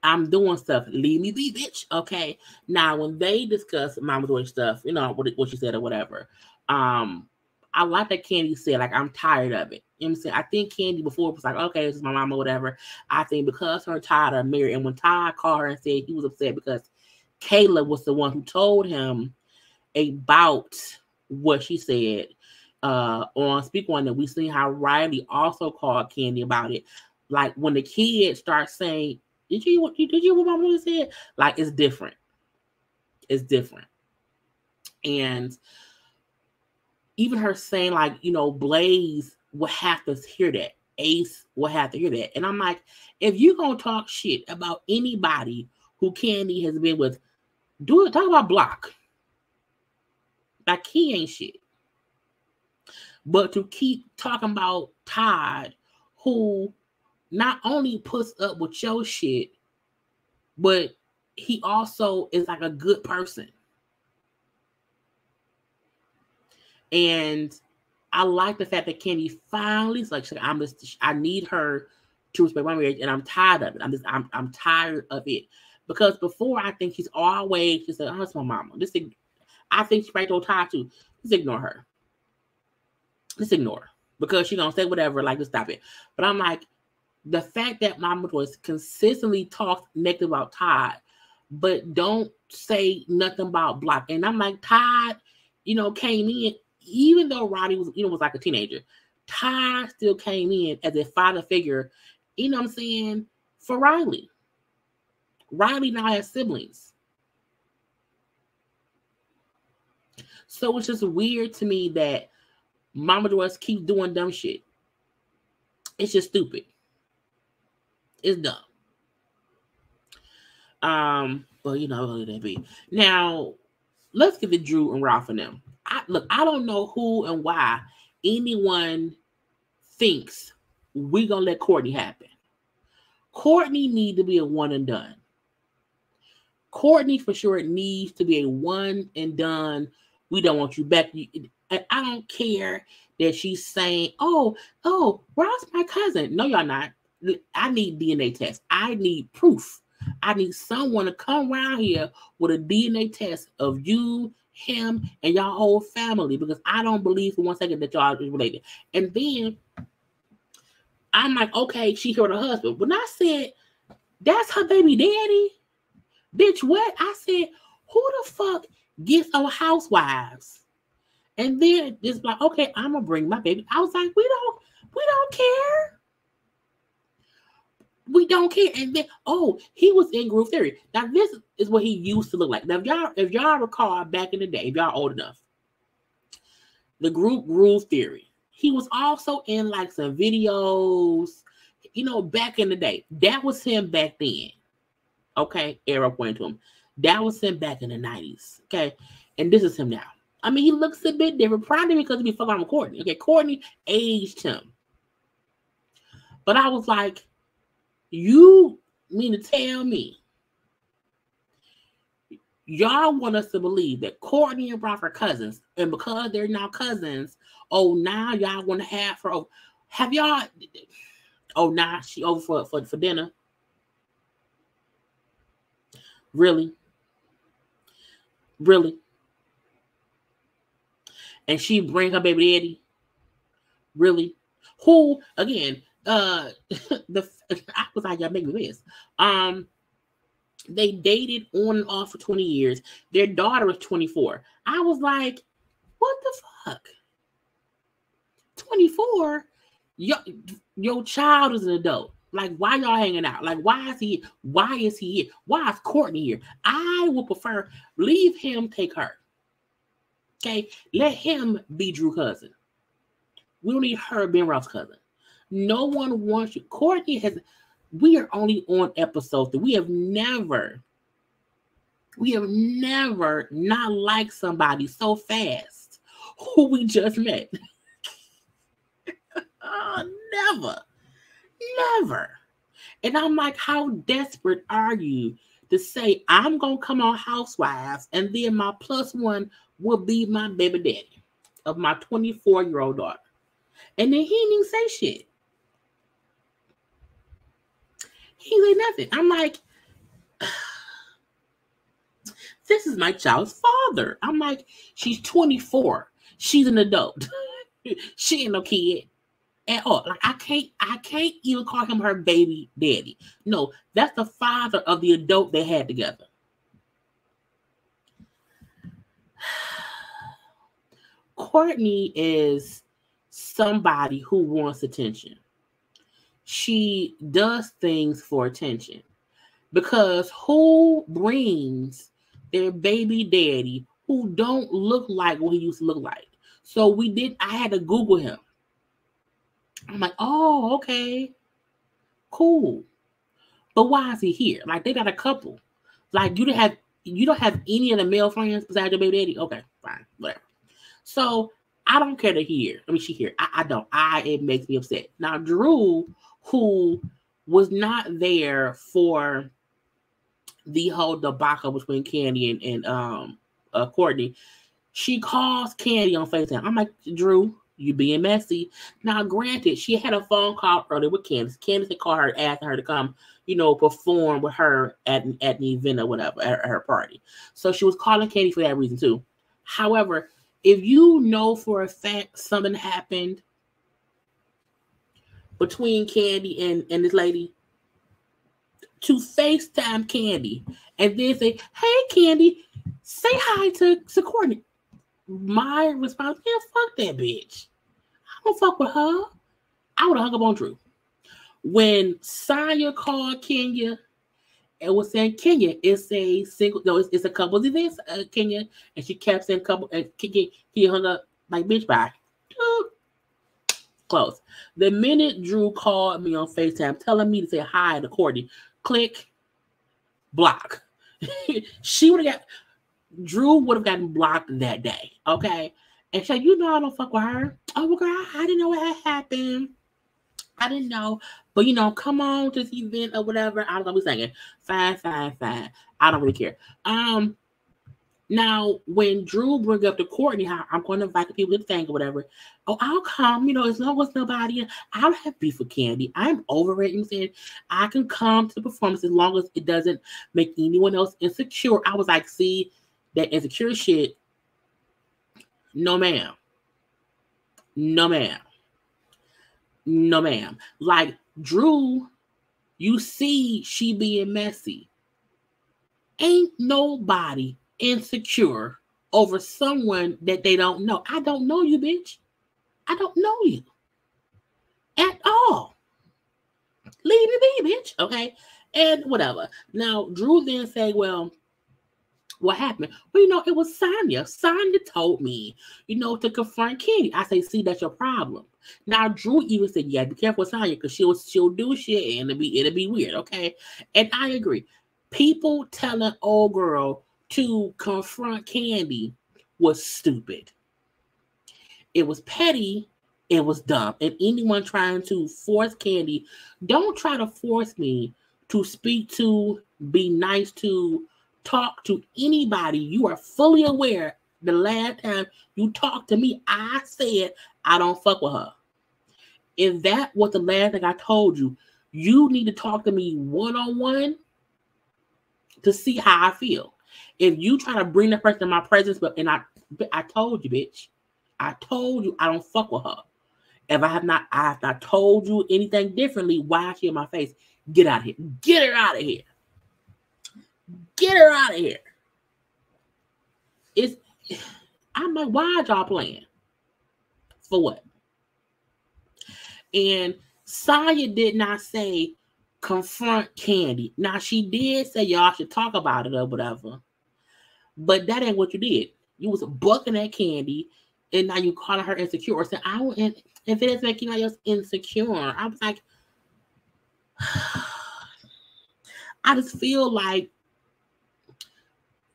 S1: I'm doing stuff. Leave me be, bitch. Okay. Now, when they discuss Mama doing stuff, you know, what she said or whatever, I like that Kandi said, like, I'm tired of it. You know what I'm saying? I think Kandi before was like, okay, this is my mama, whatever. I think because her and Todd are married, and when Todd called her and said he was upset because Kayla was the one who told him about what she said on Speak One, that we seen how Riley also called Kandi about it. Like, when the kids start saying Did you what my mother said? Like, it's different. It's different. And even her saying, like, you know, Blaze will have to hear that. Ace will have to hear that. And I'm like, if you're going to talk shit about anybody who Kandi has been with, do it. Talk about Block. Like, he ain't shit. But to keep talking about Todd, who not only puts up with your shit, but he also is like a good person. And I like the fact that Kandi finally is like, I need her to respect my marriage, and I'm tired of it. I'm tired of it. Because before, I think she's always just like, oh, it's my mama. I think she's right on Todd too. Just ignore her. Just ignore her. Because she's gonna say whatever, like, just stop it. But I'm like, the fact that Mama was consistently talks negative about Todd, but don't say nothing about Block. And I'm like, Todd, you know, came in, even though Roddy was, you know, was like a teenager, Todd still came in as a father figure, you know what I'm saying, for Riley. Riley now has siblings. So it's just weird to me that Mama Joyce keeps doing dumb shit. It's just stupid. It's dumb. But you know, let that be. Now, let's get to Drew and Ralph and them. I don't know who and why anyone thinks we're gonna let Courtney happen. Courtney needs to be a one and done. Courtney for sure needs to be a one and done. We don't want you back. I don't care that she's saying, oh, Ralph's my cousin. No, y'all not. I need DNA test. I need proof. I need someone to come around here with a DNA test of you, him, and y'all whole family, because I don't believe for 1 second that y'all is related. And then I'm like, okay, she heard her husband. When I said, that's her baby daddy, bitch, what? I said, who the fuck gets on Housewives? And then it's like, okay, I'm gonna bring my baby. I was like, we don't care. We don't care. And then, oh, he was in Groove Theory. Now, this is what he used to look like. Now, if y'all recall back in the day, if y'all old enough, the group Groove Theory, he was also in like some videos, you know, back in the day. That was him back then. Okay, arrow pointing to him. That was him back in the 90s. Okay, and this is him now. I mean, he looks a bit different, probably because he be fucking with Courtney. Okay, Courtney aged him. But I was like, you mean to tell me y'all want us to believe that Courtney and Ralph are cousins, and because they're now cousins, oh, now y'all want to have her over. Have y'all, oh, now she over for dinner? Really? Really? And she bring her baby daddy? Really? Who, again, I was like, y'all make me this. They dated on and off for 20 years. Their daughter was 24. I was like, what the fuck? 24? Your child is an adult. Like, why y'all hanging out? Like, why is he here? Why is he here? Why is Courtney here? I would prefer leave him take her. Okay? Let him be Drew's cousin. We don't need her being Ralph's cousin. No one wants you. Courtney has... We are only on episode 3. We have never not liked somebody so fast who we just met. Never. And I'm like, how desperate are you to say, I'm going to come on Housewives and then my +1 will be my baby daddy of my 24-year-old daughter. And then he didn't even say shit. He said nothing. I'm like, this is my child's father. I'm like, she's 24. She's an adult. She ain't no kid at all. Like, I can't even call him her baby daddy. No, that's the father of the adult they had together. Courtney is somebody who wants attention. She does things for attention. Because who brings their baby daddy who don't look like what he used to look like? So I had to Google him. I'm like, oh, okay, cool. But why is he here? Like, they got a couple. Like, you don't have any of the male friends besides your baby daddy? Okay, fine, whatever. So I don't care to hear. I mean, she here. I don't. It makes me upset. Now, Drew, who was not there for the whole debacle between Kandi and Courtney, she calls Kandi on FaceTime. I'm like, Drew, you being messy. Now, granted, she had a phone call earlier with Candace. Candace had called her, asking her to come, perform with her at an event or whatever, at her party. So she was calling Kandi for that reason too. However, if you know for a fact something happened between Kandi and this lady, to FaceTime Kandi and then say, hey, Kandi, say hi to Courtney. My response, yeah, fuck that bitch. I don't fuck with her. I would have hung up on Drew. When Sonya called Kenya and was saying, Kenya, it's a single, no, it's a couple's event, Kenya, and she kept saying couple, and Kenya hung up like, bitch, bye. Close. The minute Drew called me on FaceTime telling me to say hi to Courtney, click, block. Drew would have gotten blocked that day, okay? And so, I don't fuck with her. Oh, well, girl, I didn't know what had happened. I didn't know. But, come on to this event or whatever. I was going to be singing, fine. I don't really care. Now, when Drew bring up to Courtney, how I'm going to invite the people to the thing or whatever. Oh, I'll come, as long as nobody, I don't have beef with Kandi. I'm over it. You saying I can come to the performance as long as it doesn't make anyone else insecure. I was like, see, that insecure shit, no ma'am. No ma'am. No ma'am. Like, Drew, you see she being messy. Ain't nobody insecure over someone that they don't know. I don't know you, bitch. I don't know you at all. Leave me be, bitch. Okay? And whatever. Now, Drew then say, well, what happened? Well, it was Sonya. Sonya told me, to confront Kandi. I say, see, that's your problem. Now, Drew even said, yeah, be careful with Sonya, because she'll do shit and it'll be weird, okay? And I agree. People telling old girl to confront Kandi was stupid. It was petty. It was dumb. And anyone trying to force Kandi, don't try to force me to speak to, be nice to, talk to anybody. You are fully aware the last time you talked to me, I said I don't fuck with her. If that was the last thing I told you, you need to talk to me one-on-one to see how I feel. If you try to bring the person in my presence, and I told you, bitch. I told you I don't fuck with her. If I have not told you anything differently, why is she in my face? Get out of here. Get her out of here. Get her out of here. I'm like, why y'all playing? For what? And Sonya did not say confront Kandi. Now, she did say y'all should talk about it or whatever. But that ain't what you did. You was bucking at Kandi, and now you calling her insecure. Or saying, if it doesn't make anybody else insecure. I was like, I just feel like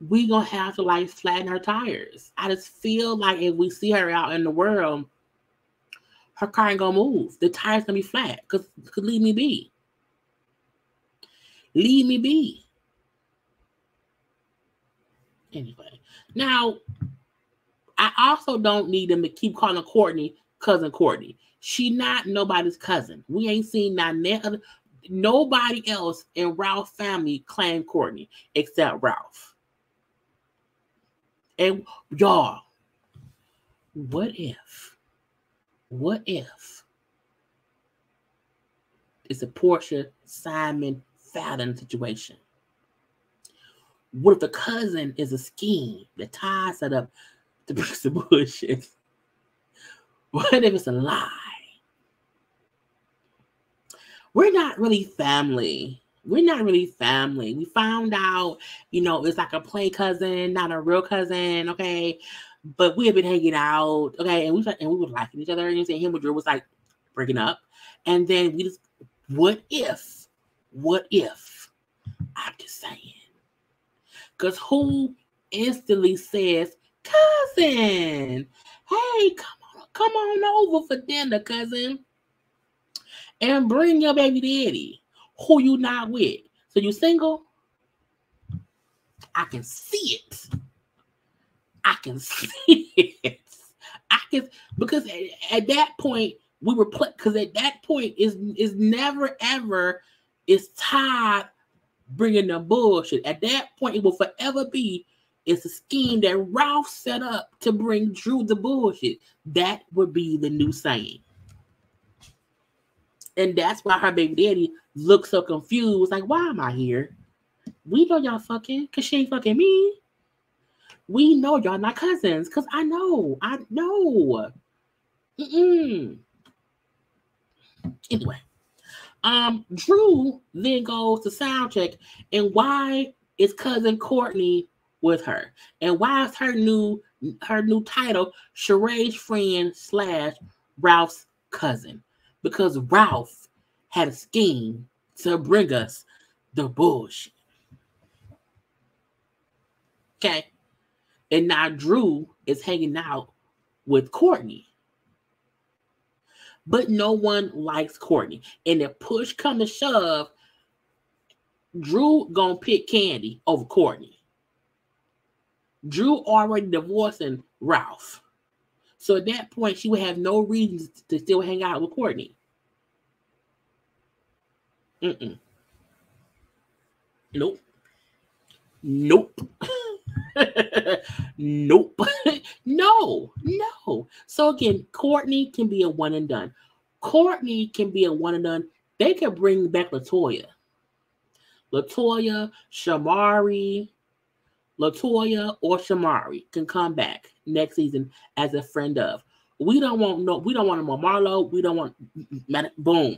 S1: we gonna have to like flatten her tires. I just feel like if we see her out in the world, her car ain't gonna move. The tires gonna be flat. Cause leave me be. Leave me be. Anyway, now I also don't need them to keep calling Courtney cousin Courtney. She not nobody's cousin. We ain't seen nobody else in Ralph's family claim Courtney except Ralph. And y'all, what if it's a Portia, Simon, Fallon situation? What if the cousin is a scheme that ties it up to bring some bullshit? What if it's a lie? We're not really family. we're not really family. We found out, it's like a play cousin, not a real cousin, okay? But we have been hanging out, okay? And we were liking each other. And him and Drew was like breaking up. And then we just, what if? I'm just saying. Because who instantly says, cousin, hey, come on over for dinner, cousin. And bring your baby daddy. Who you not with? So you single? I can see it. Because at that point we were because at that point is never ever is Todd bringing the bullshit. At that point it will forever be it's a scheme that Ralph set up to bring Drew the bullshit. That would be the new saying. And that's why her baby daddy looks so confused. Like, why am I here? We know y'all fucking, because she ain't fucking me. We know y'all not cousins, because I know. Anyway. Drew then goes to sound check. And why is cousin Courtney with her? And why is her new title Sheree's friend / Ralph's cousin? Because Ralph had a scheme to bring us the bullshit. Okay. And now Drew is hanging out with Courtney. But no one likes Courtney. And if push come to shove, Drew gonna pick Kandi over Courtney. Drew already divorcing Ralph. So at that point, she would have no reason to still hang out with Courtney. Nope. Nope. No. So again, Courtney can be a one and done. They could bring back Latoya, Shamari. Latoya or Shamari can come back next season as a friend of. We don't want no more Marlo. We don't want boom.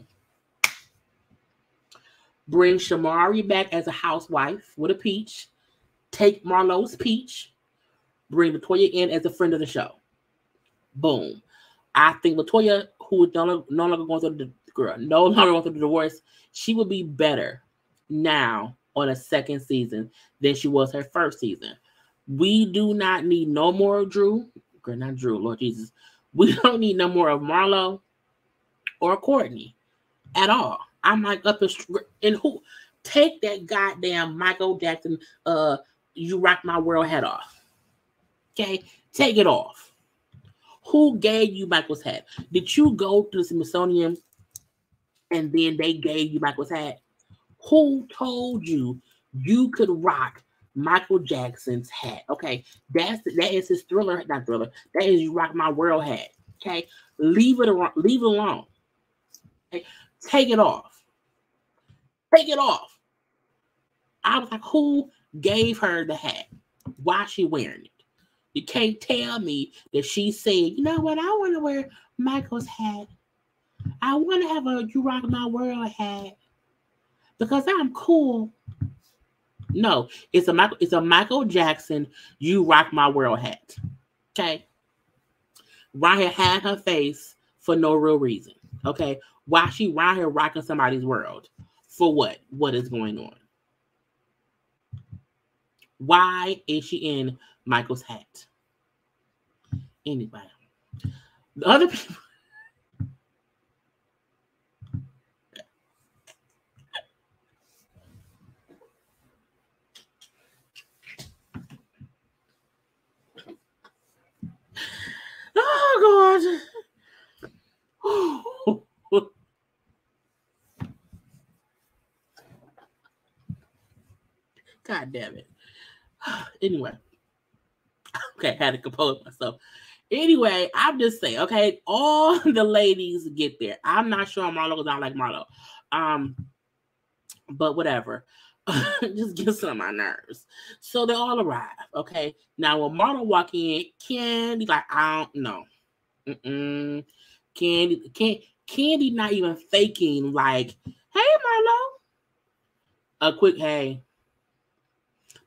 S1: Bring Shamari back as a housewife with a peach. Take Marlo's peach. Bring Latoya in as a friend of the show. Boom. I think Latoya, who is no longer going through the divorce, she would be better now on a second season than she was her first season. We do not need no more Drew. Not Drew, Lord Jesus. We don't need no more of Marlo or Courtney at all. I'm like up and who take that goddamn Michael Jackson You Rock My World hat off. Okay? Take it off. Who gave you Michael's hat? Did you go to the Smithsonian and then they gave you Michael's hat? Who told you could rock Michael Jackson's hat? Okay, that is his Thriller, not Thriller. That is You Rock My World hat. Okay, leave it alone. Okay? Take it off. I was like, who gave her the hat? Why is she wearing it? You can't tell me that she said, you know what? I want to wear Michael's hat. I want to have a You Rock My World hat. Because I'm cool. No, it's a Michael Jackson You Rock My World hat. Okay. Right here had her face for no real reason. Okay. Why she right here rocking somebody's world? For what? What is going on? Why is she in Michael's hat? Anybody? The other people. Oh God. God damn it. Anyway. Okay, I had to compose myself. Anyway, I'm just saying, okay, all the ladies get there. I'm not sure Marlo because I don't like Marlo. But whatever. Just gets on my nerves. So they all arrive, okay? Now when Marlo walk in, Kandi like, I don't know. Kandi not even faking like, hey Marlo. a quick hey.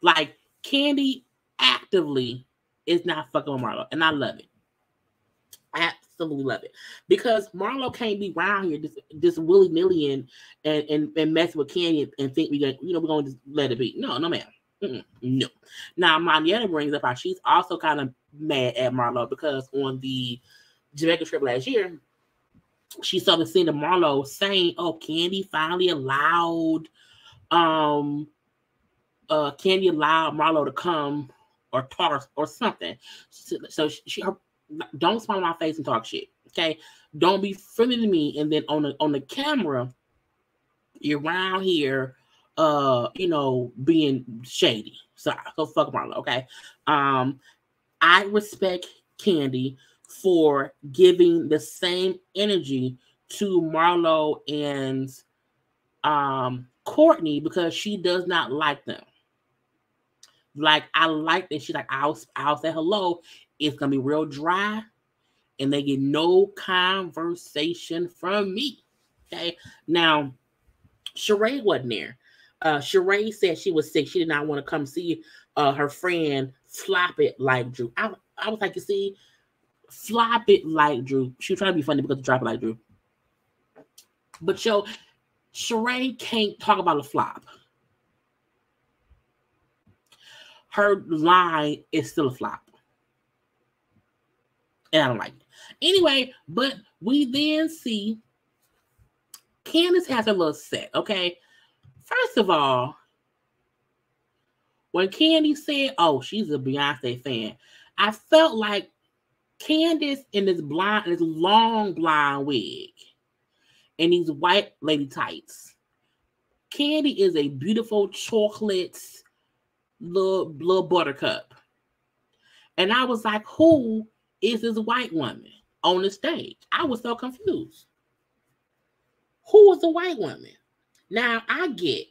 S1: Like, Kandi actively is not fucking with Marlo, and I love it. I absolutely love it, because Marlo can't be around here just willy nilly and mess with Kandi and think we're going to just let it be. No, ma'am. No. Now, Marietta brings up how she's also kind of mad at Marlo because on the Jamaica trip last year, she saw the scene of Marlo saying, "Oh, Kandi finally allowed Kandi allowed Marlo to come or talk or something." So she don't smile in my face and talk shit. Okay, don't be friendly to me, and then on the camera, you're around here, being shady. So fuck Marlo. Okay, I respect Kandi for giving the same energy to Marlo and Courtney, because she does not like them. Like, I like that she's like, I'll say hello. It's gonna be real dry, and they get no conversation from me. Okay. Now, Sheree wasn't there. Sheree said she was sick. She did not want to come see her friend flop it like Drew. I was like, you see, flop it like Drew. She was trying to be funny because drop it like Drew. But Sheree can't talk about a flop. Her line is still a flop. And I don't like it. Anyway, but we then see Candace has a little set, okay? First of all, when Kandi said, oh, she's a Beyonce fan, I felt like Candace in this long blonde wig and these white lady tights. Kandi is a beautiful chocolate little buttercup. And I was like, who is this white woman on the stage? I was so confused. Who was the white woman? Now, I get,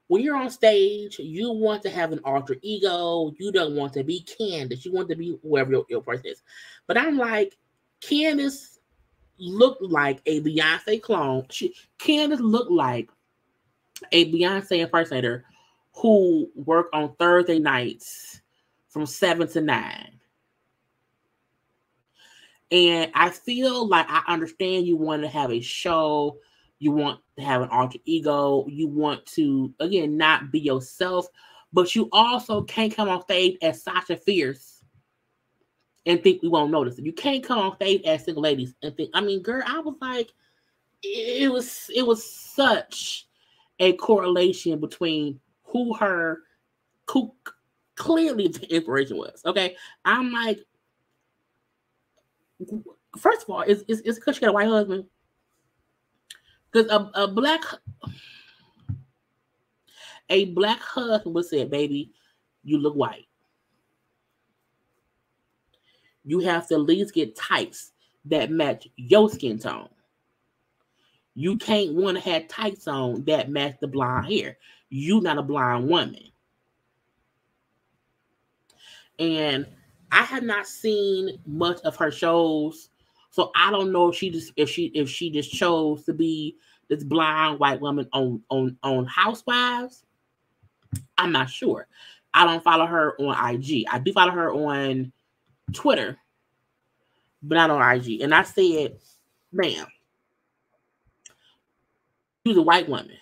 S1: when you're on stage, you want to have an alter ego. You don't want to be Candace. You want to be whoever your person is. But I'm like, Candace looked like a Beyonce clone. Candace looked like a Beyonce impersonator who worked on Thursday nights from 7 to 9. And I feel like I understand you want to have a show. You want to have an alter ego. You want to, again, not be yourself. But you also can't come on stage as Sasha Fierce and think we won't notice it. You can't come on stage as Single Ladies and think, I mean, girl, I was like, it was such a correlation between who clearly the inspiration was. Okay. I'm like, first of all, it's because she got a white husband. Because a black husband would say, baby, you look white. You have to at least get tights that match your skin tone. You can't want to have tights on that match the blonde hair. You not a blonde woman. And I have not seen much of her shows, so I don't know if she just chose to be this blonde white woman on Housewives. I'm not sure. I don't follow her on IG. I do follow her on Twitter, but not on IG. And I said, ma'am, she's a white woman.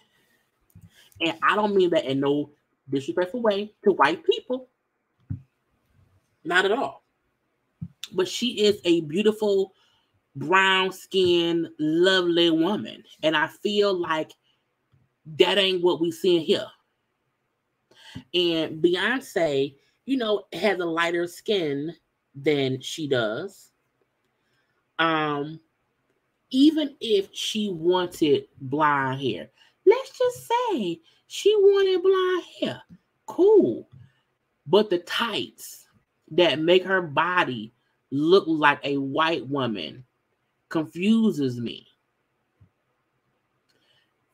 S1: And I don't mean that in no disrespectful way to white people. Not at all. But she is a beautiful, brown-skinned, lovely woman. And I feel like that ain't what we see here. And Beyonce, has a lighter skin than she does. Even if she wanted blonde hair, let's just say she wanted blonde hair. Cool. But the tights that make her body look like a white woman confuses me.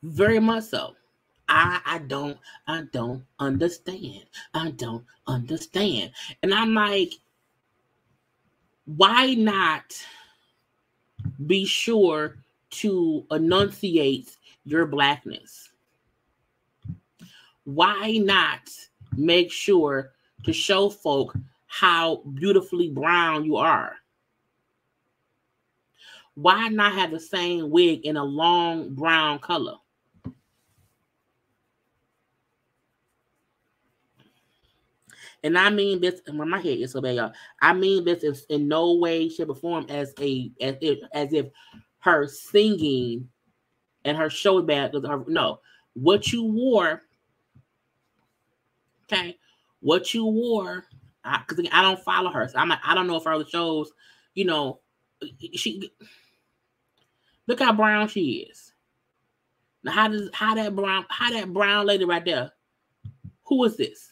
S1: Very much so. I don't understand. I don't understand. And I'm like, why not be sure to enunciate your blackness? Why not make sure to show folk how beautifully brown you are? Why not have the same wig in a long brown color? And I mean this, my head is so bad, y'all. I mean this is in no way, shape, or form as if her singing and her show bad. No, what you wore, okay, what you wore. Because I don't follow her, so I don't know if her other shows, you know, she look how brown she is. Now how that brown lady right there? Who is this?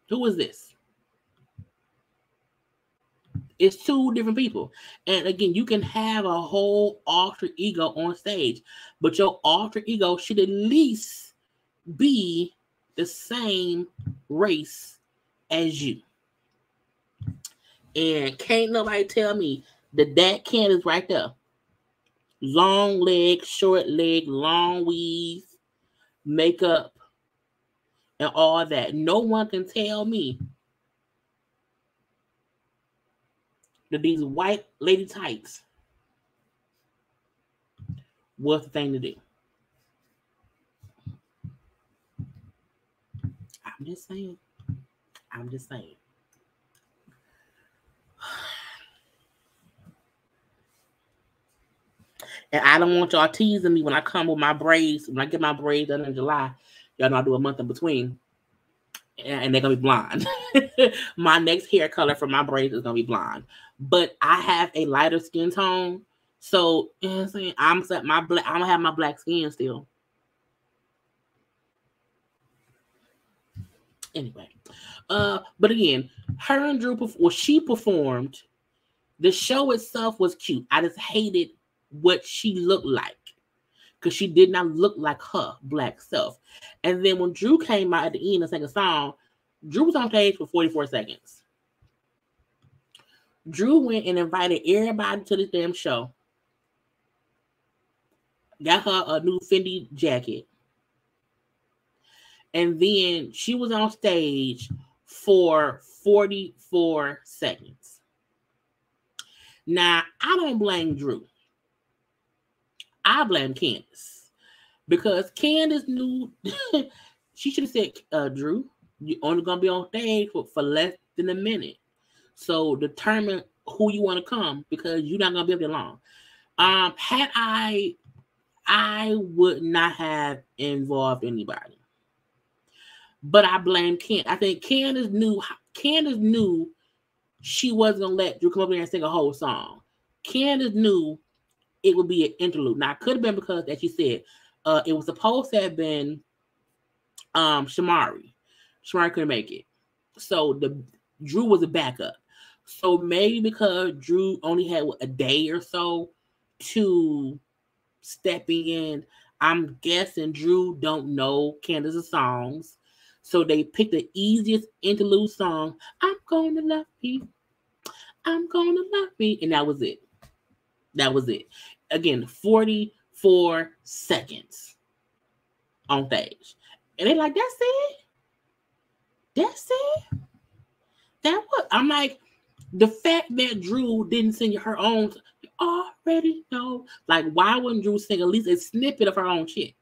S1: Who is this? It's two different people. And again, you can have a whole alter ego on stage, but your alter ego should at least be the same race as you. And can't nobody tell me that can is right there. Long leg, short leg, long weave, makeup, and all that. No one can tell me that these white lady tights was the thing to do. I'm just saying. And I don't want y'all teasing me when I come with my braids. When I get my braids done in July, y'all know I do a month in between. And they're going to be blonde. My next hair color for my braids is going to be blonde. But I have a lighter skin tone. So, you know what I'm saying? I'm going to have my black skin still. Anyway. But again, her and Drew, she performed. The show itself was cute. I just hated what she looked like. Because she did not look like her black self. And then when Drew came out at the end and sang a song, Drew was on stage for 44 seconds. Drew went and invited everybody to this damn show. Got her a new Fendi jacket. And then she was on stage for 44 seconds. Now, I don't blame Drew. I blame Candace. Because Candace knew she should have said, Drew, you're only going to be on stage for less than a minute. So determine who you want to come because you're not going to be up there long. Had I would not have involved anybody. But I blame Candace. I think Candace knew she wasn't going to let Drew come up there and sing a whole song. Candace knew it would be an interlude. Now, it could have been because, as you said, it was supposed to have been Shamari. Shamari couldn't make it. So Drew was a backup. So maybe because Drew only had a day or so to stepping in, I'm guessing Drew don't know Candace's songs. So they picked the easiest interlude song. I'm gonna love you. I'm gonna love me. And that was it. That was it. Again, 44 seconds on stage. And they're like, that's it? That's it? That what? I'm like, the fact that Drew didn't sing her own, you already know. Like, why wouldn't Drew sing at least a snippet of her own shit?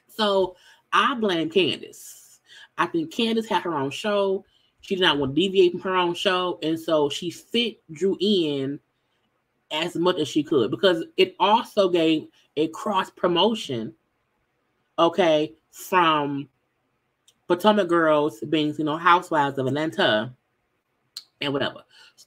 S1: So I blame Candace. I think Candace had her own show. She did not want to deviate from her own show. And so she fit Drew in as much as she could because it also gave a cross promotion, okay, from Potomac girls being, housewives of Atlanta and whatever.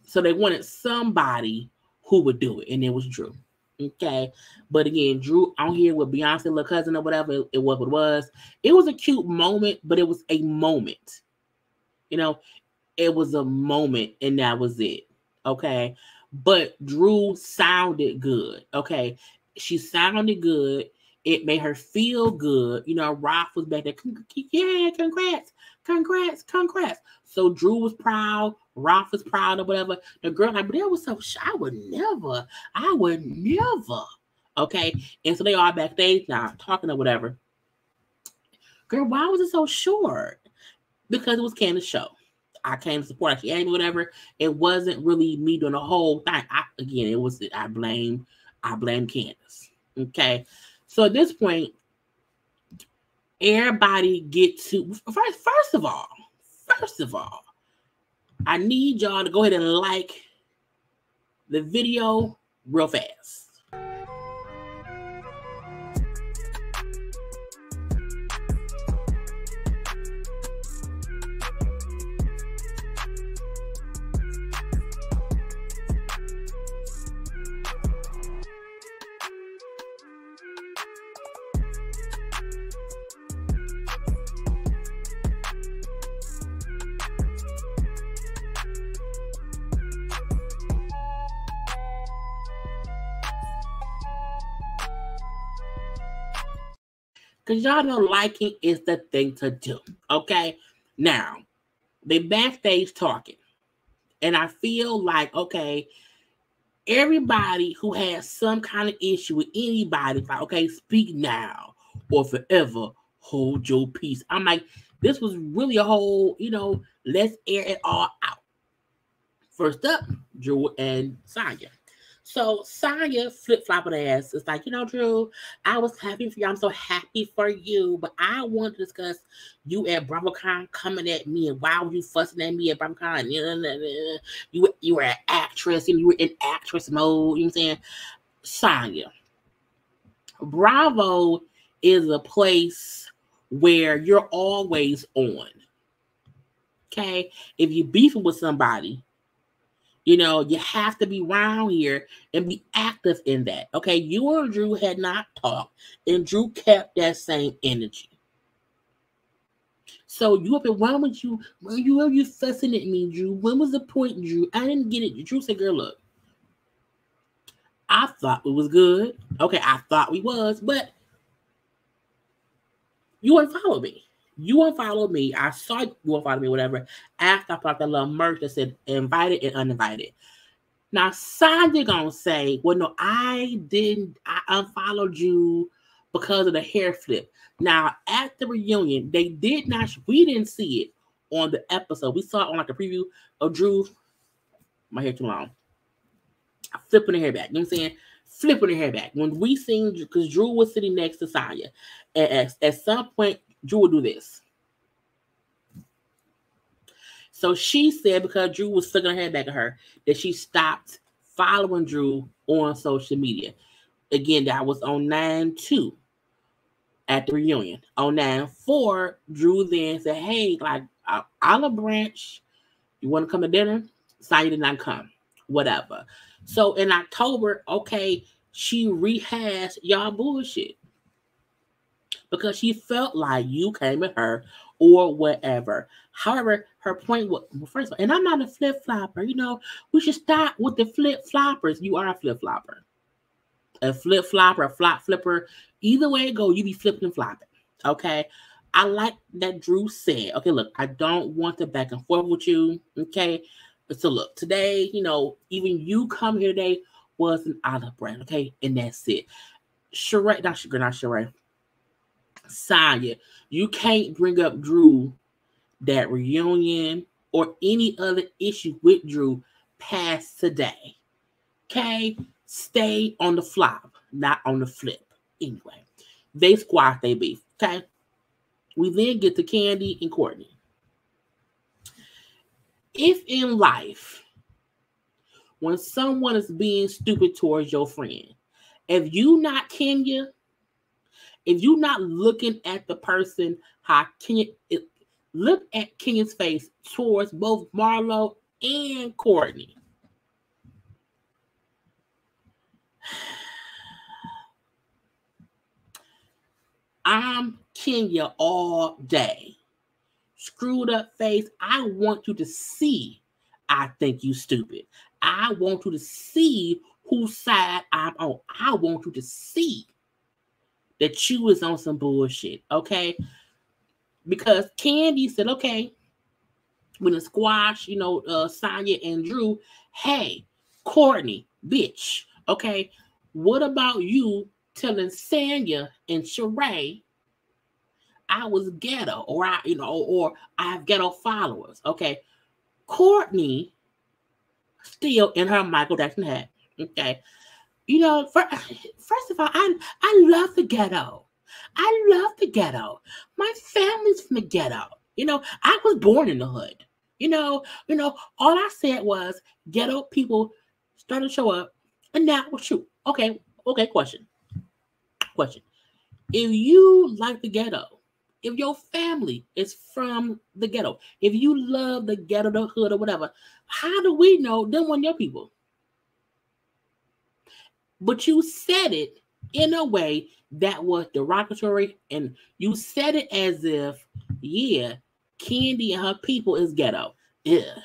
S1: So they wanted somebody who would do it, and it was Drew. Okay, but again, Drew on here with Beyonce, little cousin or whatever, it was what it was. It was a cute moment, but it was a moment. It was a moment, and that was it. Okay, but Drew sounded good. Okay, she sounded good. It made her feel good. Roth was back there. Yeah, congrats. So Drew was proud. Roth was proud or whatever. The girl like, but that was so I would never. Okay, and so they are backstage now talking or whatever. Girl, why was it so short? Because it was Candace's show. I came to support. She asked me whatever. It wasn't really me doing the whole thing. I blame Candace. Okay, so at this point, everybody get to first of all, I need y'all to go ahead and like the video real fast. Because y'all know liking is the thing to do. Okay? Now, they backstage talking. And I feel like, okay, everybody who has some kind of issue with anybody, like, okay, speak now or forever hold your peace. I'm like, this was really a whole, let's air it all out. First up, Drew and Sonya. So Sonya flip-flopping ass. It's like, Drew, I was happy for you. I'm so happy for you. But I want to discuss you at BravoCon coming at me. And why were you fussing at me at BravoCon? You were an actress and you were in actress mode. You know what I'm saying? Sonya, Bravo is a place where you're always on. Okay? If you're beefing with somebody, you have to be around here and be active in that. Okay, you and Drew had not talked, and Drew kept that same energy. So you up and why would you? Were you fussing at me, Drew? When was the point, Drew? I didn't get it. Drew said, "Girl, look, I thought we was good. Okay, I thought we was, but you unfollowed me. You unfollowed me. I saw you unfollowed me, whatever. After I put out that little merch that said invited and uninvited. Now, Sonya gonna say, well, no, I didn't. I unfollowed you because of the hair flip. Now, at the reunion, they did not, we didn't see it on the episode. We saw it on like the preview of Drew. My hair too long. Flipping her hair back. You know what I'm saying? Flipping her hair back. When we seen, because Drew was sitting next to Sonya. And at some point, Drew would do this. So she said, because Drew was sticking her head back at her, that she stopped following Drew on social media. Again, that was on 9/2 at the reunion. On 9/4, Drew then said, hey, like, Olive Branch, you want to come to dinner? Sonya did not come. Whatever. So in October, okay, she rehashed y'all bullshit. Because she felt like you came at her or whatever. However, her point was, well, first of all, and I'm not a flip-flopper, we should stop with the flip-floppers. You are a flip-flopper. A flip-flopper, a flop-flipper. Either way it go, you be flipping and flopping. Okay? I like that Drew said, okay, look, I don't want to back and forth with you. Okay? So look, today, even you come here today was an Olive Branch. Okay? And that's it. Sheree, not Sheree. Sonya, you can't bring up Drew, that reunion, or any other issue with Drew past today. Okay? Stay on the flop, not on the flip. Anyway, they squash their beef. Okay? We then get to Kandi and Courtney. If in life, when someone is being stupid towards your friend, if you not Kenya, if you're not looking at the person, how Kenya, look at Kenya's face towards both Marlo and Courtney. I'm Kenya all day. Screwed up face. I want you to see I think you stupid. I want you to see whose side I'm on. I want you to see that you was on some bullshit, okay? Because Kandi said, okay, when the squash, Sonya and Drew, hey, Courtney, bitch, okay? What about you telling Sanya and Sheree I was ghetto, or I have ghetto followers? Okay, Courtney still in her Michael Jackson hat. Okay, first of all, I love the ghetto. I love the ghetto. My family's from the ghetto. I was born in the hood. All I said was ghetto people started to show up, and now, well, shoot. Okay, question. If you like the ghetto, if your family is from the ghetto, if you love the ghetto, the hood, or whatever, how do we know them weren't your people? But you said it in a way that was derogatory, and you said it as if, yeah, Kandi and her people is ghetto. Yeah.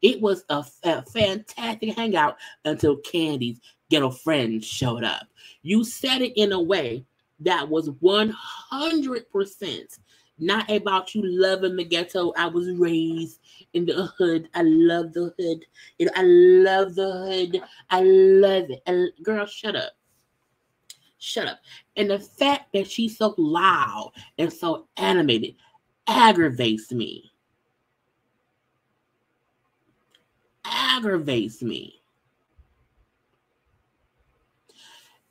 S1: It was a fantastic hangout until Kandi's ghetto friends showed up. You said it in a way that was 100% not about you loving the ghetto. I was raised in the hood. I love the hood. I love the hood. I love it. Girl, shut up. Shut up. And the fact that she's so loud and so animated aggravates me.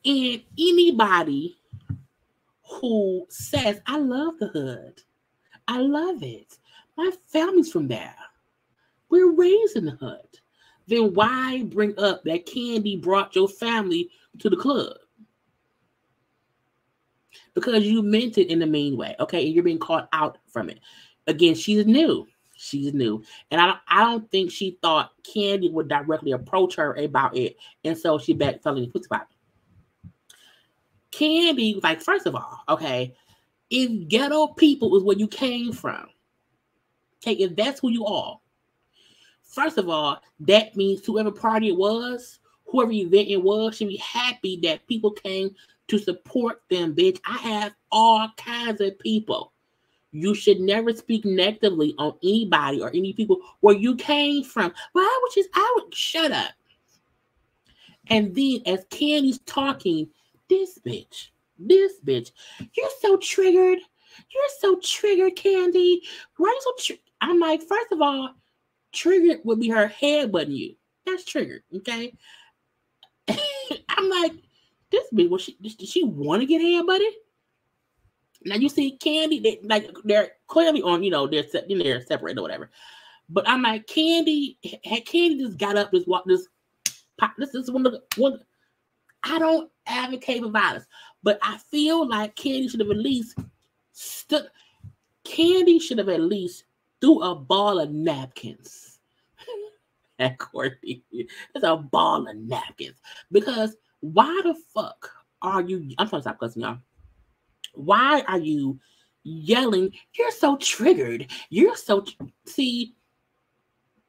S1: And anybody who says, I love the hood, I love it, my family's from there, we're raised in the hood, then why bring up that Kandi brought your family to the club? Because you meant it in a mean way, okay? And you're being caught out from it. Again, she's new. And I don't think she thought Kandi would directly approach her about it. And so she fell in the pussy pot. Kandi, like, first of all, okay, if ghetto people is where you came from, okay, if that's who you are, first of all, that means whoever party it was, whoever event it was, should be happy that people came to support them, bitch. I have all kinds of people. You should never speak negatively on anybody or any people where you came from. Well, I would shut up. And then as Kandi's talking, this bitch, you're so triggered. Kandi. Why are you so triggered? I'm like, first of all, triggered would be her headbutting you. That's triggered, okay? I'm like, this bitch, did she want to get headbutted? Now you see Kandi, they're clearly on, they're separated or whatever. But I'm like, Kandi just got up, this is one. I don't advocate for violence, but I feel like Kandi should have at least threw a ball of napkins at Courtney. It's a ball of napkins. Because why the fuck are you? I'm trying to stop cussing, y'all. Why are you yelling? You're so triggered. See,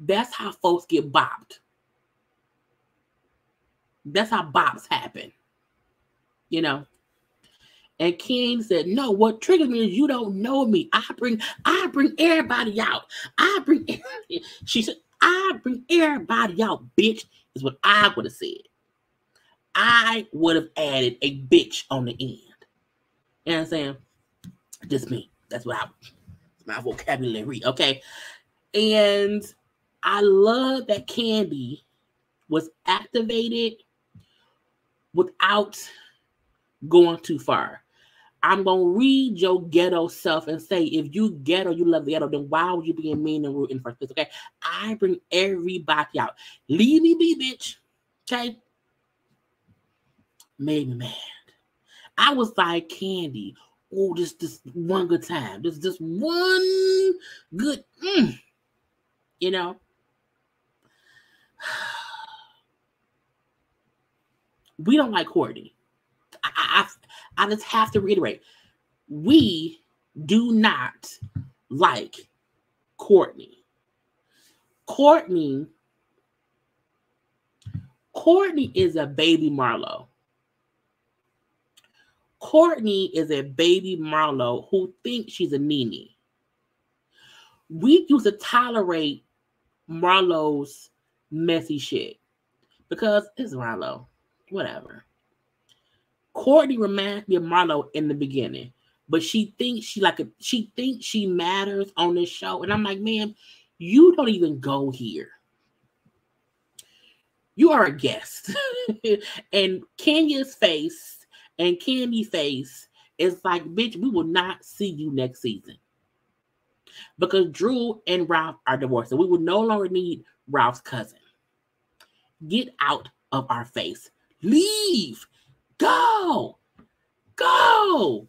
S1: that's how folks get bopped. That's how bops happen. And King said, no, what triggers me is you don't know me. I bring everybody out. She said, I bring everybody out, bitch, is what I would have said. I would have added a bitch on the end. You know what I'm saying? Just me. That's my vocabulary, okay? And I love that Kandi was activated without going too far. I'm going to read your ghetto self and say, if you ghetto, you love the ghetto, then why would you be mean and rude in the first place, okay? I bring everybody out. Leave me be, bitch, okay? Made me mad. I was like, Kandi, oh, this one good time. This one good, We don't like Courtney. I just have to reiterate. We do not like Courtney. Courtney is a baby Marlo. Courtney is a baby Marlo who thinks she's a Nene. We used to tolerate Marlo's messy shit because it's Marlo. Whatever. Courtney reminds me of Marlo in the beginning, but she thinks she matters on this show, and I'm like, ma'am, you don't even go here. You are a guest. And Kenya's face and Kandi's face is like, bitch, we will not see you next season. Because Drew and Ralph are divorced, so we will no longer need Ralph's cousin. Get out of our face. Leave. Go. Go.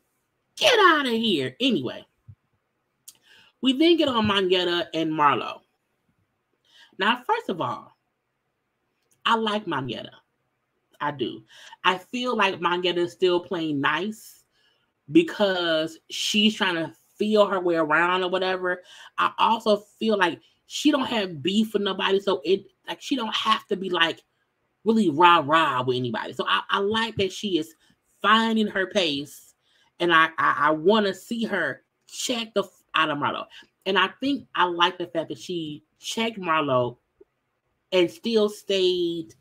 S1: Get out of here. Anyway, we then get on Monyetta and Marlo. Now, first of all, I like Monyetta. I do. I feel like Monyetta is still playing nice because she's trying to feel her way around or whatever. I also feel like she don't have beef with nobody, so she don't have to be like really rah-rah with anybody. So I like that she is finding her pace, and I want to see her check the out of Marlo. And I think I like the fact that she checked Marlo and still stayed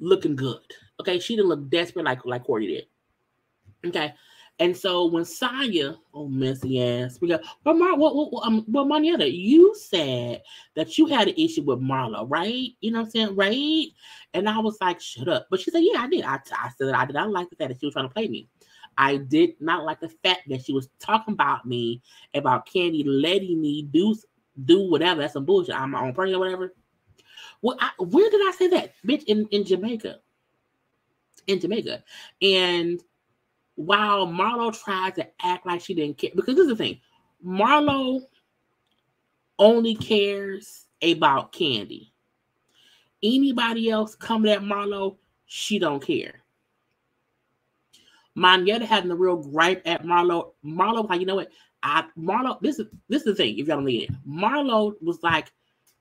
S1: looking good. Okay, she didn't look desperate like Courtney did. Okay, and so when Sonya, oh messy ass, we go, but Monyetta, you said that you had an issue with Marlo, right? You know what I'm saying, right? And I was like, shut up. But she said, yeah, I did. I said that I did not like the fact that she was trying to play me. I did not like the fact that she was talking about me, about Kandi letting me do whatever. That's some bullshit. I'm my own person or whatever. Well, where did I say that? Bitch, in Jamaica. In Jamaica. And while Marlo tried to act like she didn't care, because this is the thing, Marlo only cares about Kandi. Anybody else coming at Marlo, she don't care. Monyetta having the real gripe at Marlo. Marlo was like, you know what? Marlo, this is the thing, if y'all don't read it. Marlo was like,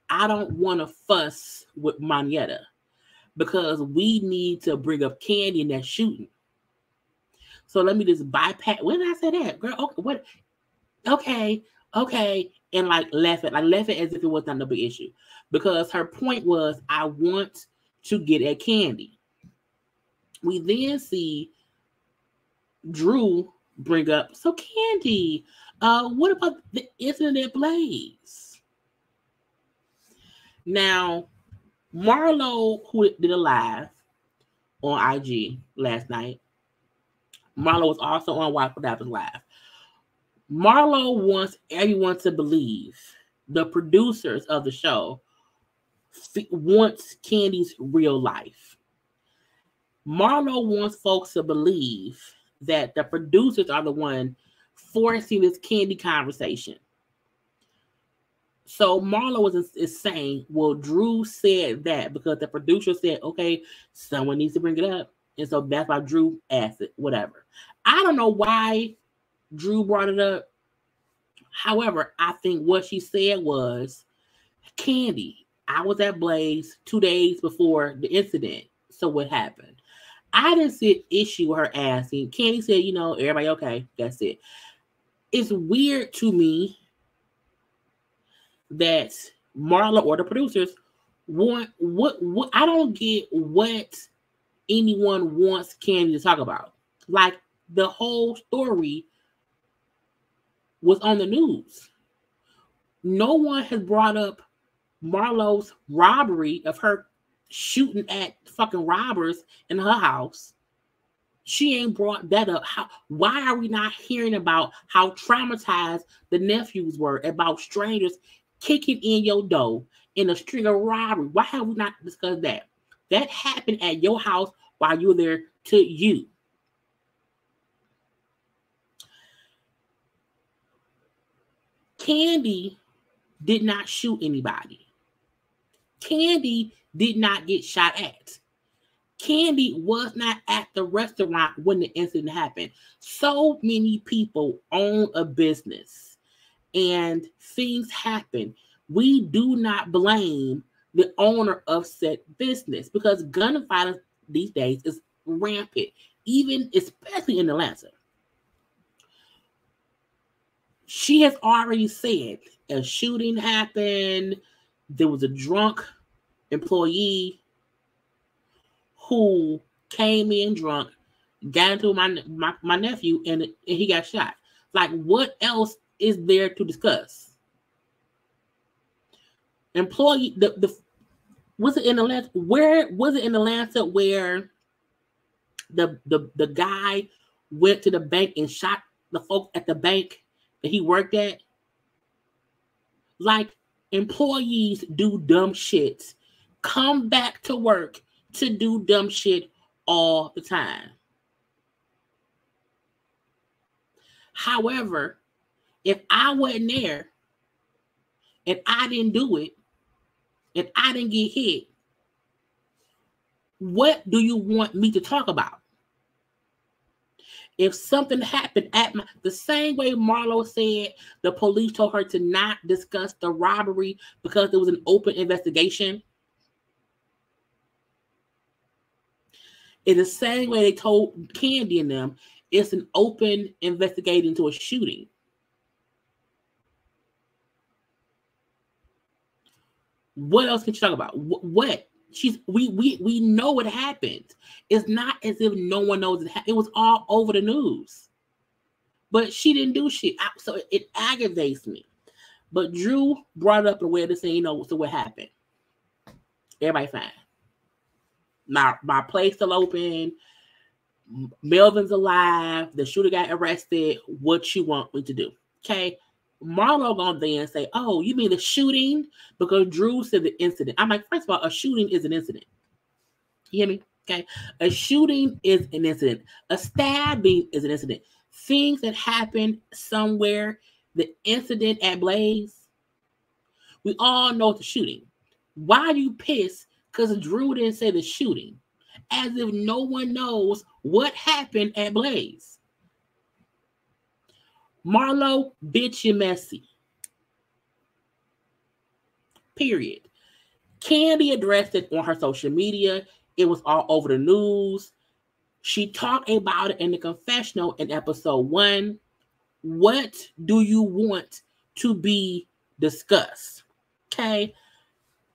S1: I don't want to fuss with Monyetta because we need to bring up Kandi in that shooting. So let me just bypass. When did I say that, girl? Okay, what? Okay, and left it as if it was not no big issue, because her point was, I want to get at Kandi. We then see Drew bring up, so Kandi, what about the internet blaze? Now, Marlo, who did a live on IG last night, Marlo was also on Watch What Happens Live. Marlo wants everyone to believe, the producers of the show wants Kandi's real life. Marlo wants folks to believe that the producers are the one forcing this Kandi conversation. So Marlo is saying, well, Drew said that because the producer said, okay, someone needs to bring it up. And so that's why Drew asked it, whatever. I don't know why Drew brought it up. However, I think what she said was, Kandi, I was at Blaze 2 days before the incident. So what happened? I didn't see an issue with her asking. Kandi said, you know, everybody okay. That's it. It's weird to me that Marlo or the producers want what I don't get what anyone wants Kandi to talk about. Like, the whole story was on the news. No one has brought up Marlo's robbery of her shooting at fucking robbers in her house. She ain't brought that up. Why are we not hearing about how traumatized the nephews were about strangers kicking in your door in a string of robbery? Why have we not discussed that? That happened at your house while you were there to you. Kandi did not shoot anybody. Kandi did not get shot at. Kandi was not at the restaurant when the incident happened. So many people own a business and things happen. We do not blame the owner of said business because gun violence these days is rampant, especially in Atlanta. She has already said a shooting happened. There was a drunk employee who came in drunk, got into my nephew, and he got shot. Like, what else is there to discuss? Employee, was it in Atlanta? Where was it in Atlanta where the guy went to the bank and shot the folks at the bank that he worked at? Like, employees do dumb shit, come back to work to do dumb shit all the time. However, if I wasn't there and I didn't do it and I didn't get hit, what do you want me to talk about? If something happened at the same way Marlo said the police told her to not discuss the robbery because there was an open investigation, in the same way they told Kandi and them it's an open investigation into a shooting. What else can you talk about? What? We know what happened. It's not as if no one knows it. It was all over the news. But she didn't do shit. So it aggravates me. But Drew brought up a way to say, so what happened? Everybody fine. My place still open. Melvin's alive. The shooter got arrested. What you want me to do? Okay. Marlo gonna then say, oh, you mean the shooting? Because Drew said the incident. I'm like, first of all, a shooting is an incident. You hear me? Okay. A shooting is an incident. A stabbing is an incident. Things that happen somewhere, the incident at Blaze, we all know it's a shooting. Why are you pissed? Because Drew didn't say the shooting. As if no one knows what happened at Blaze. Marlo, bitch, you messy. Period. Kandi addressed it on her social media. It was all over the news. She talked about it in the confessional in episode 1. What do you want to be discussed? Okay.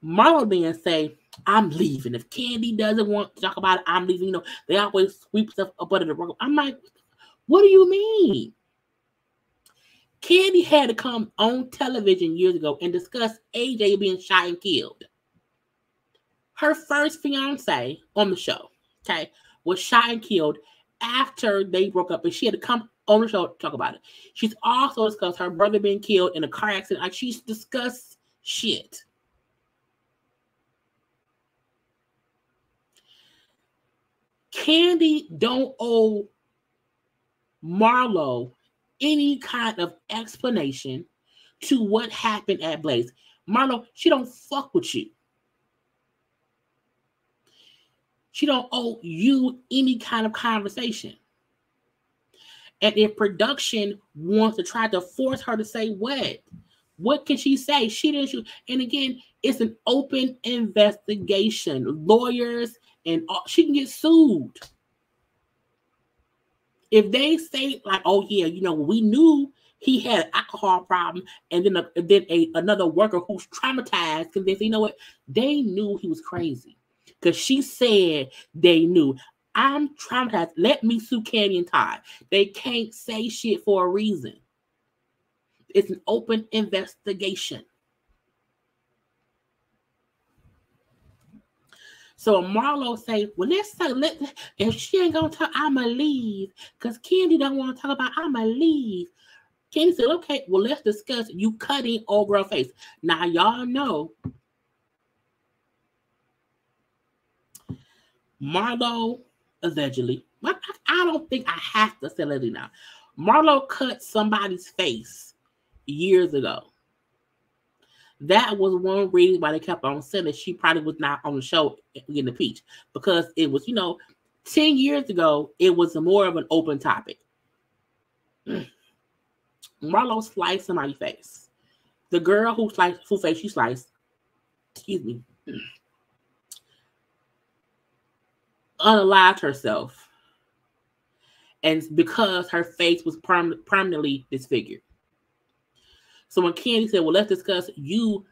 S1: Marlo then say, I'm leaving. If Kandi doesn't want to talk about it, I'm leaving. They always sweep stuff up under the rug. I'm like, what do you mean? Kandi had to come on television years ago and discuss AJ being shot and killed. Her first fiance on the show, okay, was shot and killed after they broke up, and she had to come on the show to talk about it. She's also discussed her brother being killed in a car accident. Like, she's discussed shit. Kandi don't owe Marlo any kind of explanation to what happened at Blaze. Marlo, she don't fuck with you. She don't owe you any kind of conversation. And if production wants to try to force her to say what can she say? She didn't shoot. And again, it's an open investigation. Lawyers and all, she can get sued. If they say, like, oh yeah, we knew he had an alcohol problem, and then another worker who's traumatized, because they say, they knew he was crazy. Because she said they knew. I'm traumatized. Let me sue Kandi and Todd. They can't say shit for a reason. It's an open investigation. So Marlo say, well, if she ain't gonna talk, I'ma leave. Because Kandi don't want to talk about, I'ma leave. Kandi said, okay, well, let's discuss you cutting old girl face. Now, y'all know Marlo allegedly, I don't think I have to say it now. Marlo cut somebody's face years ago. That was one reason why they kept on saying that she probably was not on the show getting the peach, because it was, 10 years ago, it was more of an open topic. Marlo sliced somebody's face. The girl whose face she sliced, unalived herself, and because her face was permanently disfigured. So when Kandi said, well, let's discuss you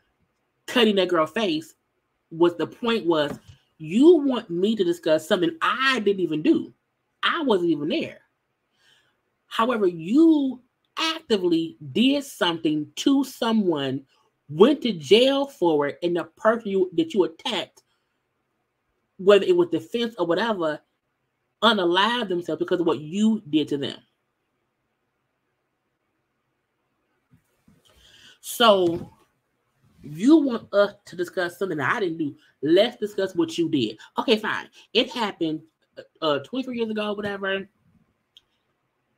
S1: cutting that girl's face, the point was You want me to discuss something I didn't even do. I wasn't even there. However, you actively did something to someone, went to jail for it, and the person that you attacked, whether it was defense or whatever, unalive themselves because of what you did to them. So you want us to discuss something that I didn't do. Let's discuss what you did. Okay, fine. It happened 23 years ago, whatever.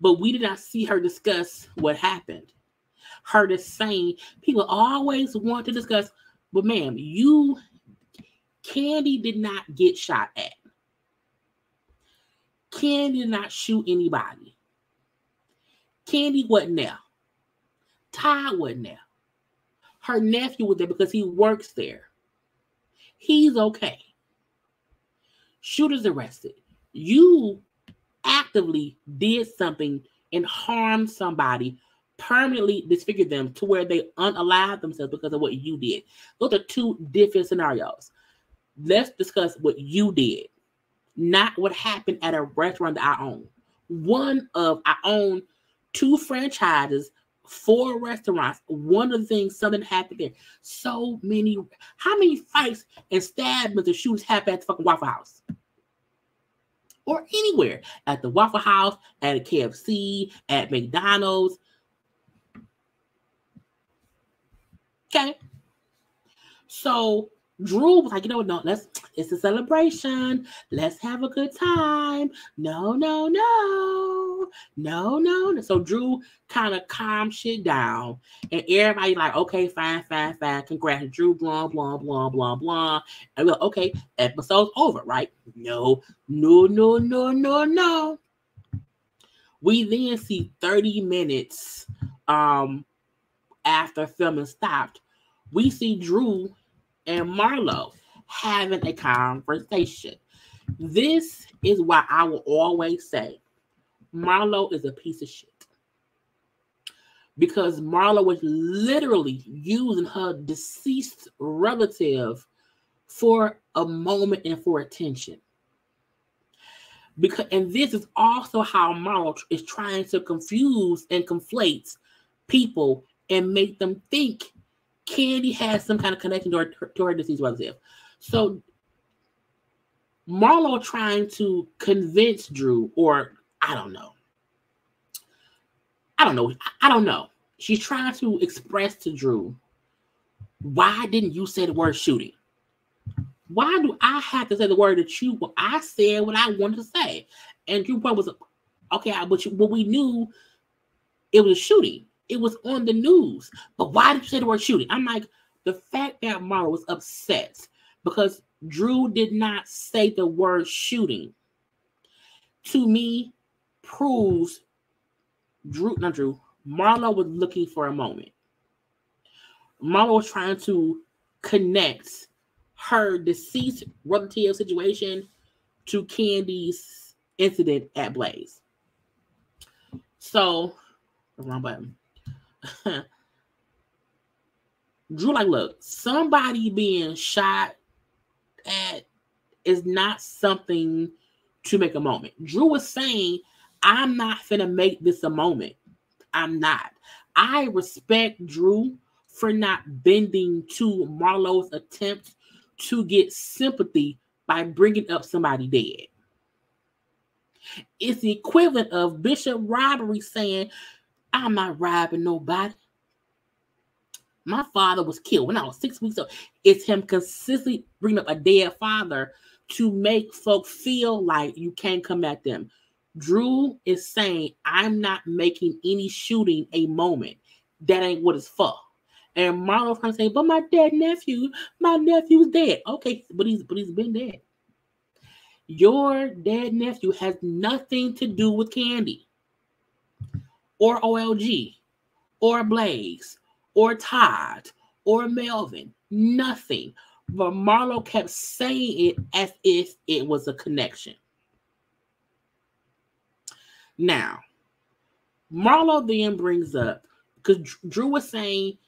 S1: But we did not see her discuss what happened. Her just saying, people always want to discuss, but ma'am, Kandi did not get shot at. Kandi did not shoot anybody. Kandi wasn't there. Todd wasn't there. Her nephew was there because he works there. He's okay. Shooter's arrested. You actively did something and harmed somebody, permanently disfigured them to where they unalive themselves because of what you did. Those are two different scenarios. Let's discuss what you did, not what happened at a restaurant that I own. I own 2 franchises, 4 restaurants. One of the things, something happened there. How many fights and stabbings and shootings happen at the fucking Waffle House? Or anywhere. At the Waffle House, at a KFC, at McDonald's. Okay. So Drew was like, you know what, no, it's a celebration. Let's have a good time. No. So Drew kind of calmed shit down. And everybody like, okay, fine. Congrats, Drew, blah, blah, blah, blah, blah. And we're like, okay, episode's over, right? No. We then see 30 minutes after filming stopped, we see Drew and Marlo having a conversation. This is why I will always say Marlo is a piece of shit. Because Marlo was literally using her deceased relative for a moment and for attention. And this is also how Marlo is trying to confuse and conflate people and make them think Kandi has some kind of connection to her deceased relative. So Marlo trying to convince Drew, or I don't know. She's trying to express to Drew, why didn't you say the word shooting? Why do I have to say the word that I said what I wanted to say? And Drew point was, okay, but we knew it was a shooting. It was on the news. But why did you say the word shooting? I'm like, the fact that Marlo was upset because Drew did not say the word shooting, to me, proves Marlo was looking for a moment. Marlo was trying to connect her deceased relative situation to Kandi's incident at Blaze. So, wrong button. Drew like, look, somebody being shot at is not something to make a moment. Drew was saying, I'm not finna make this a moment. I'm not. I respect Drew for not bending to Marlo's attempt to get sympathy by bringing up somebody dead. It's the equivalent of Bishop Robbery saying, I'm not robbing nobody. My father was killed when I was 6 weeks old. It's him consistently bringing up a dead father to make folk feel like you can't come at them. Drew is saying, I'm not making any shooting a moment. That ain't what it's for. And Marlo's trying to say, but my nephew's dead. Okay, but he's been dead. Your dead nephew has nothing to do with Kandi, or OLG, or Blaze, or Todd, or Melvin. Nothing. But Marlo kept saying it as if it was a connection. Now, Marlo then brings up, because Drew was saying,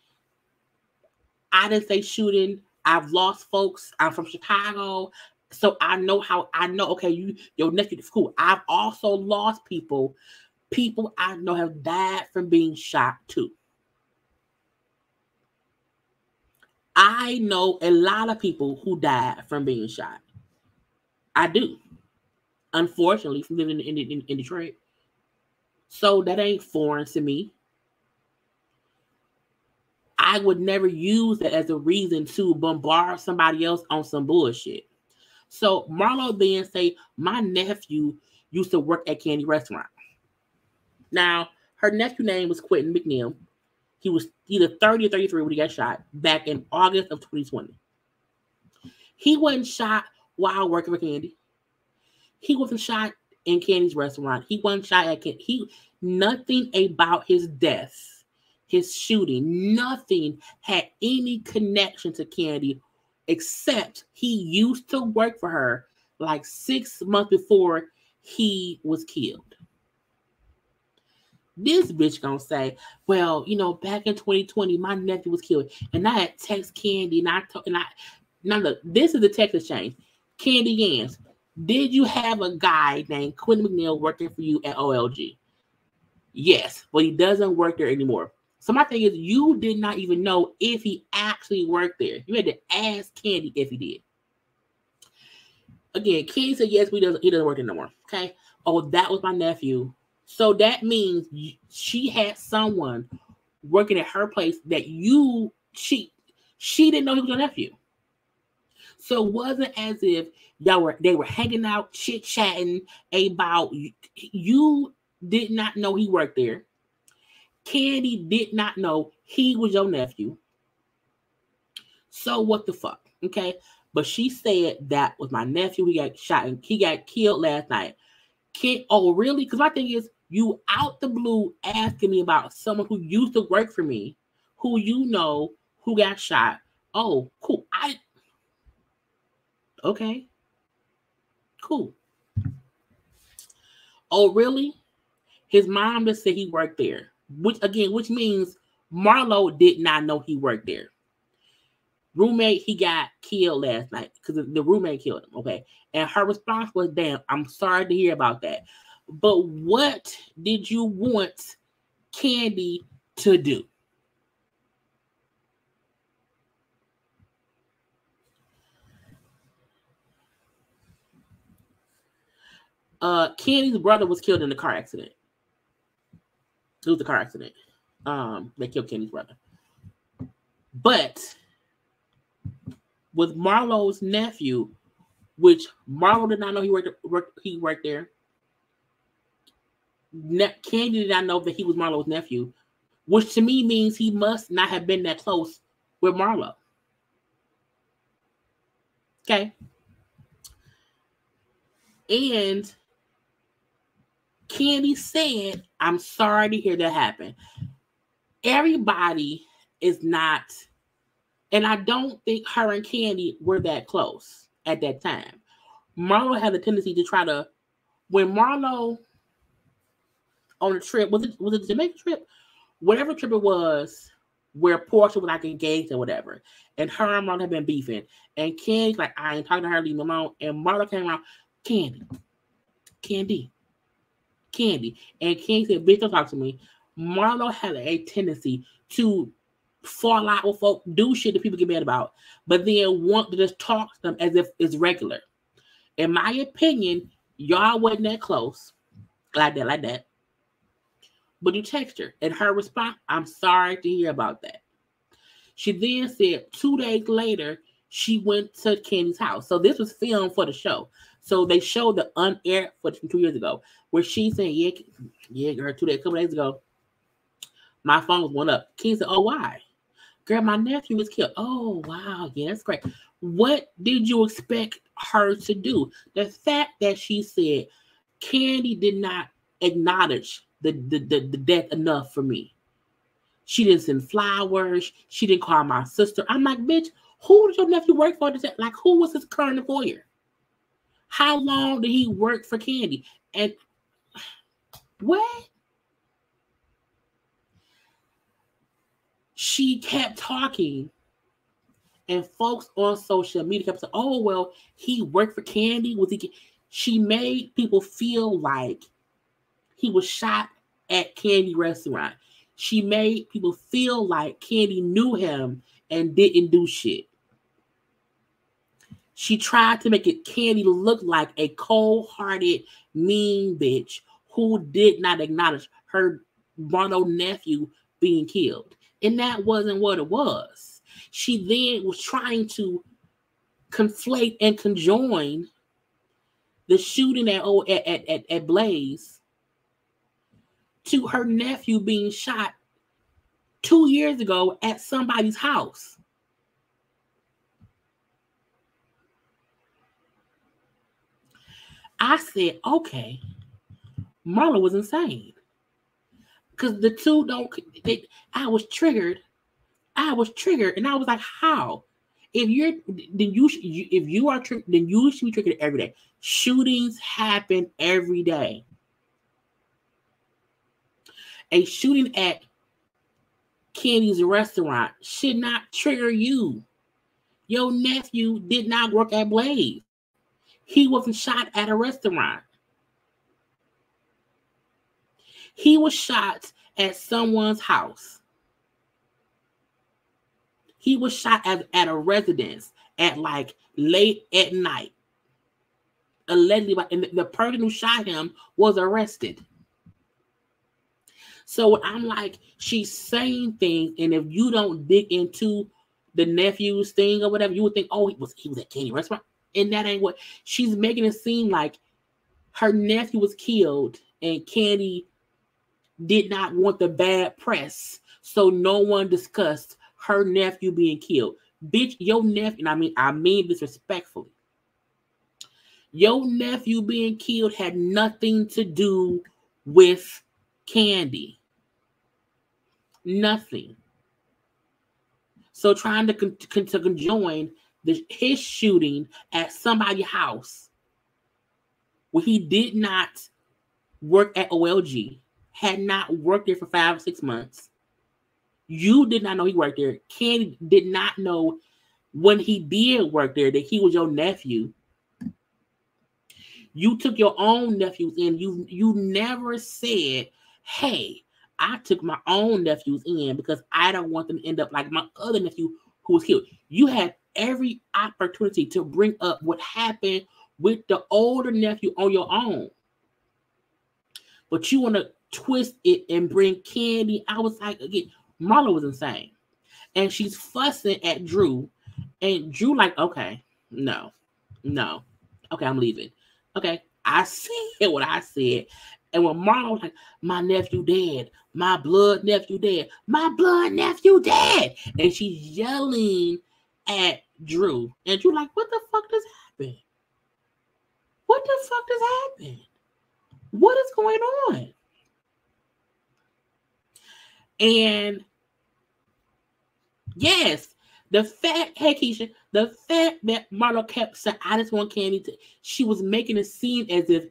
S1: I didn't say shooting. I've lost folks. I'm from Chicago. So I know, okay, your nephew is cool. I've also lost people I know have died from being shot too. I know a lot of people who died from being shot. I do. Unfortunately, from living in Detroit. So that ain't foreign to me. I would never use that as a reason to bombard somebody else on some bullshit. So Marlo then say, my nephew used to work at Kandi restaurant. Now, her nephew name was Quentin McNeil. He was either 30 or 33 when he got shot back in August of 2020. He wasn't shot while working for Kandi. He wasn't shot in Kandi's restaurant. He wasn't shot at Kandi. Nothing about his death, his shooting, nothing had any connection to Kandi, except he used to work for her like 6 months before he was killed. This bitch gonna say, well, back in 2020, my nephew was killed, and I had text Kandi, now look, this is the text exchange. Kandi Yans, did you have a guy named Quentin McNeil working for you at OLG? Yes, but he doesn't work there anymore. So my thing is, you did not even know if he actually worked there. You had to ask Kandi if he did. Again, Kandi said yes, but he doesn't work there no more. Okay. Oh, that was my nephew. So that means she had someone working at her place that she didn't know he was your nephew. So it wasn't as if they were hanging out, chit-chatting about, you did not know he worked there. Kandi did not know he was your nephew. So what the fuck? Okay. But she said that was my nephew. He got shot and he got killed last night. Oh, really? Because my thing is, you out the blue asking me about someone who used to work for me, who who got shot. Oh, cool. Okay. Cool. Oh, really? His mom just said he worked there. Which means Marlo did not know he worked there. Roommate, he got killed last night because the roommate killed him. Okay. And her response was, damn, I'm sorry to hear about that. But what did you want Kandi to do? Kandi's brother was killed in a car accident. It was a car accident. They killed Kandi's brother. But with Marlo's nephew, which Marlo did not know he worked there. Kandi did not know that he was Marlo's nephew, which to me means he must not have been that close with Marlo. Okay. And Kandi said, I'm sorry to hear that happen. Everybody is not, and I don't think her and Kandi were that close at that time. Marlo had a tendency to try to, when Marlo on a trip, was it a Jamaica trip? Whatever trip it was, where Portia was like engaged or whatever, and her and Marlo had been beefing, and Kandi's like, I ain't talking to her, leave me alone. And Marlo came around, Kandi. And Kandi said, bitch, don't talk to me. Marlo had a tendency to fall out with folk, do shit that people get mad about, but then want to just talk to them as if it's regular. In my opinion, y'all wasn't that close. Like that. But you text her, and her response, I'm sorry to hear about that. She then said 2 days later, she went to Kandi's house. So this was filmed for the show. So they showed the unaired footage from 2 years ago, where she said, yeah, girl, a couple days ago, my phone was one up. Kandi said, oh, why? Girl, my nephew was killed. Oh, wow. Yeah, that's great. What did you expect her to do? The fact that she said, Kandi did not acknowledge the death enough for me. She didn't send flowers. She didn't call my sister. I'm like, bitch, who did your nephew work for? Like, who was his current employer? How long did he work for Kandi? And what? She kept talking And folks on social media kept saying, oh, well, he worked for Kandi. She made people feel like he was shot at Kandi restaurant. She made people feel like Kandi knew him and didn't do shit. She tried to make it Kandi look like a cold-hearted, mean bitch who did not acknowledge her Marlo nephew being killed. And that wasn't what it was. She then was trying to conflate and conjoin the shooting at Blaze to her nephew being shot 2 years ago at somebody's house. I said, okay, Marlo was insane. Because the two don't, I was triggered, and I was like, how? If you are triggered, then you should be triggered every day. Shootings happen every day. A shooting at Kandi's restaurant should not trigger you. Your nephew did not work at Blaze. He wasn't shot at a restaurant. He was shot at someone's house. He was shot at a residence at like late at night. Allegedly, and the person who shot him was arrested. So I'm like, she's saying things, and if you don't dig into the nephew's thing or whatever, you would think, oh, he was at Kandi restaurant. And that ain't what she's making it seem like. Her nephew was killed, and Kandi did not want the bad press, so no one discussed her nephew being killed. Bitch, your nephew, and I mean this respectfully. Your nephew being killed had nothing to do with Kandi. Nothing. So trying to conjoin his shooting at somebody's house where he did not work at OLG, had not worked there for 5 or 6 months. You did not know he worked there. Kandi did not know when he did work there that he was your nephew. You took your own nephews in. You never said, hey, I took my own nephews in because I don't want them to end up like my other nephew who was killed. You had every opportunity to bring up what happened with the older nephew on your own. But you want to twist it and bring Kandi. I was like, again, Marlo was insane. And she's fussing at Drew. And Drew like, okay, no. Okay, I'm leaving. Okay, I said what I said. And when Marlo was like, my nephew dead. My blood nephew dead. My blood nephew dead. And she's yelling at Drew. And Drew like, what the fuck just happened? What the fuck just happened? What is going on? And yes, the fact, hey Keisha, the fact that Marlo kept saying, I just want Kandi to, she was making it seem as if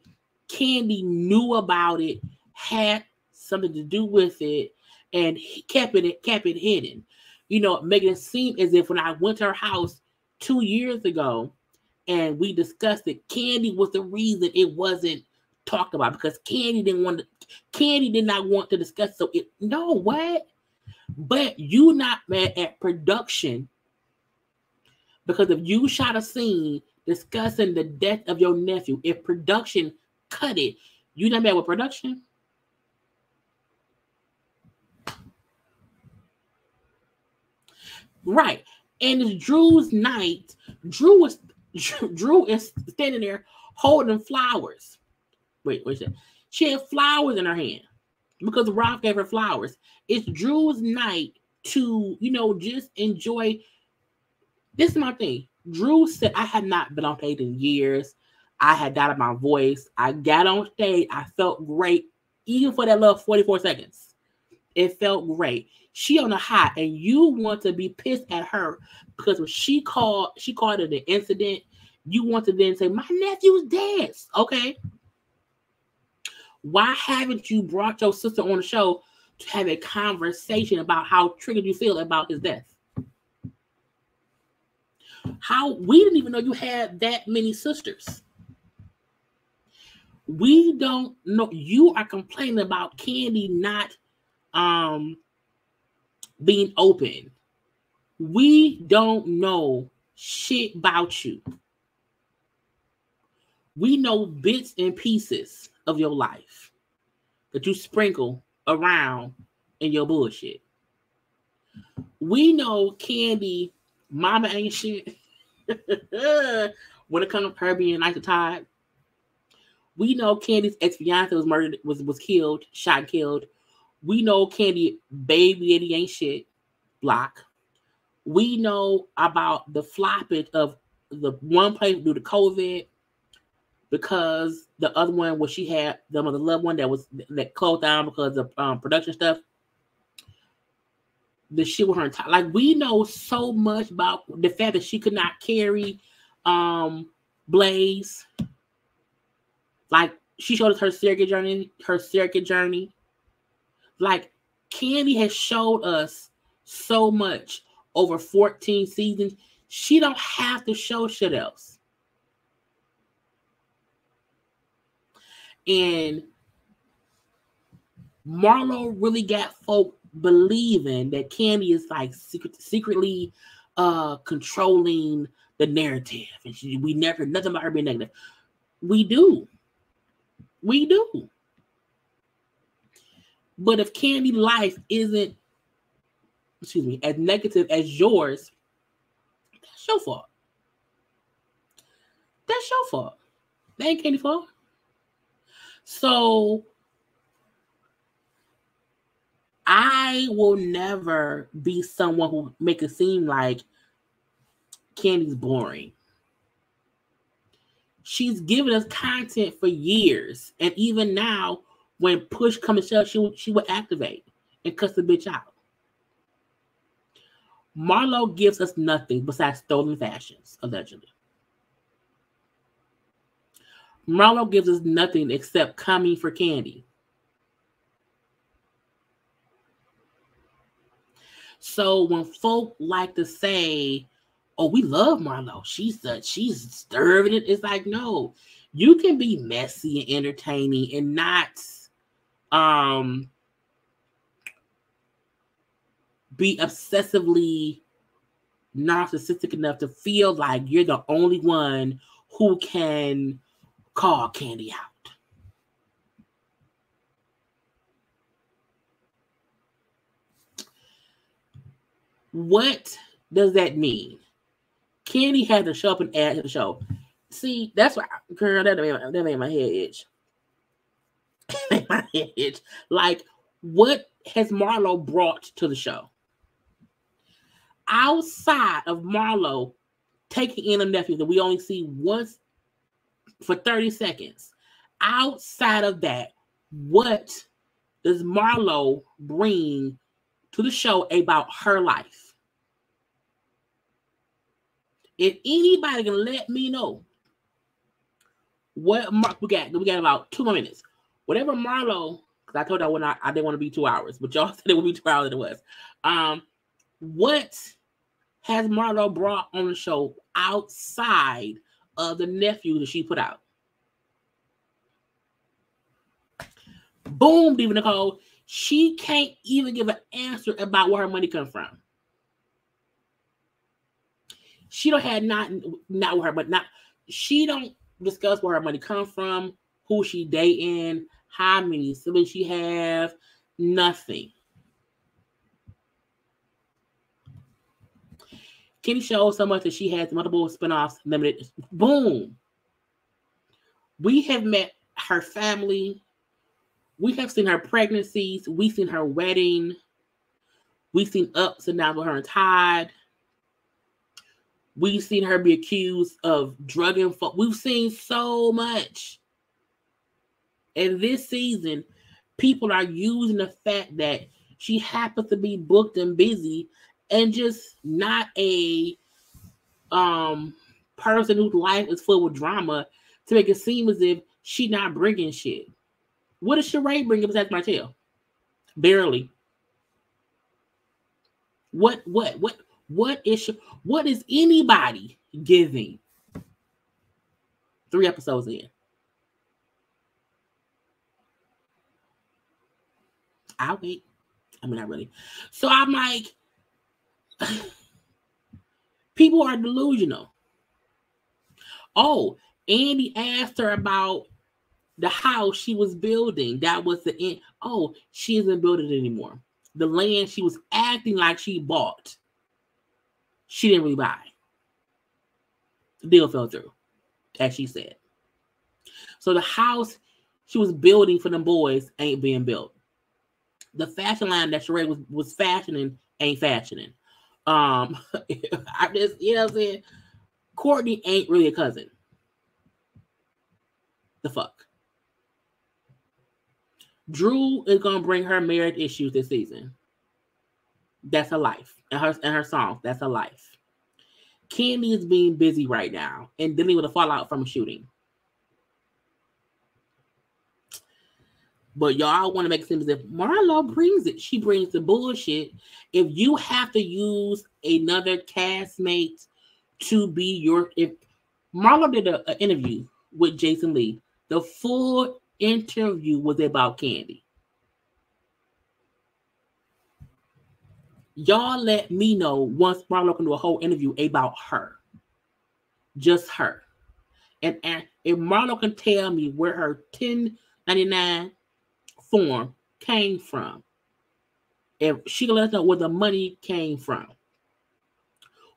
S1: Kandi knew about it, had something to do with it, and kept it hidden. You know, making it seem as if when I went to her house 2 years ago and we discussed it, Kandi was the reason it wasn't talked about because Kandi did not want to discuss. So no, what? But you not mad at production because if you shot a scene discussing the death of your nephew, if production cut it, you not mad with production? Right. And it's Drew's night. Drew is standing there holding flowers. Wait a second. She had flowers in her hand because Ralph gave her flowers. It's Drew's night to, just enjoy. This is my thing. Drew said, I had not been on stage in years. I had doubted my voice. I got on stage. I felt great. Even for that little 44 seconds. It felt great. She on a high, and you want to be pissed at her because when she called it an incident. You want to then say, my nephew's dead. Okay. Why haven't you brought your sister on the show to have a conversation about how triggered you feel about his death? How we didn't even know you had that many sisters. We don't know. You are complaining about Kandi not being open. We don't know shit about you. We know bits and pieces of your life that you sprinkle around in your bullshit. We know Kandi, mama ain't shit. When it comes to her being like the Todd. We know Kandi's ex-fiance was murdered, was killed, shot and killed. We know Kandi, baby daddy ain't shit. Block. We know about the floppage of the one place due to COVID, because the other one where she had the loved one that closed down because of production stuff. The shit with her entire, like, we know so much about the fact that she could not carry Blaze. Like, she showed us her surrogate journey. Like, Kandi has showed us so much over 14 seasons. She don't have to show shit else. And Marlo really got folk believing that Kandi is like secretly controlling the narrative, and we never heard nothing about her being negative. We do. But if Kandi's life isn't, as negative as yours, that's your fault. That's your fault. That ain't Kandi's fault. So I will never be someone who make it seem like Kandi's boring. She's given us content for years, and even now, when push comes to shove, she would activate and cuss the bitch out. Marlo gives us nothing besides stolen fashions, allegedly. Marlo gives us nothing except coming for Kandi. So when folk like to say, "Oh, we love Marlo, she's stirring it," it's like, no, you can be messy and entertaining and not be obsessively narcissistic enough to feel like you're the only one who can call Kandi out. What does that mean? Kandi had to show up and add to the show. See, that's why, girl, that made my head itch. Like, what has Marlo brought to the show? Outside of Marlo taking in a nephew that we only see once for 30 seconds. Outside of that, what does Marlo bring to the show about her life? If anybody can let me know what we got about 2 more minutes. Whatever Marlo, because I told y'all I didn't want to be 2 hours, but y'all said it would be 2 hours, and it was. What has Marlo brought on the show outside of the nephew that she put out? Boom, Diva Nicole. She can't even give an answer about where her money comes from. She don't have not where her, but not. She don't discuss where her money comes from, who she dating, how many siblings she have, nothing. Kandi shows so much that she has multiple spinoffs, limited. Boom. We have met her family. We have seen her pregnancies. We've seen her wedding. We've seen ups and downs with her and Todd. We've seen her be accused of drug and we've seen so much. And this season, people are using the fact that she happens to be booked and busy and just not a person whose life is full with drama to make it seem as if she's not bringing shit. What does Sheree bring besides Martell? Barely. What What is anybody giving 3 episodes in? I'll wait. I mean, not really. So I'm like, people are delusional. Oh, Andy asked her about the house she was building. That was the end. Oh, she isn't building it anymore. The land she was acting like she bought, she didn't really buy. The deal fell through, as she said. So the house she was building for them boys ain't being built. The fashion line that Sheree was fashioning ain't fashioning. I just, you know what I'm saying? Courtney ain't really a cousin. The fuck? Drew is gonna bring her marriage issues this season. That's her life. And her songs. That's her life. Kandi is being busy right now and dealing with a fallout from a shooting. But y'all want to make it seem as if Marlo brings it. She brings the bullshit. If you have to use another castmate to be your... If Marlo did an interview with Jason Lee, the full interview was about Kandi. Y'all let me know once Marlo can do a whole interview about her. Just her. And if Marlo can tell me where her 1099 form came from, if she can let us know where the money came from,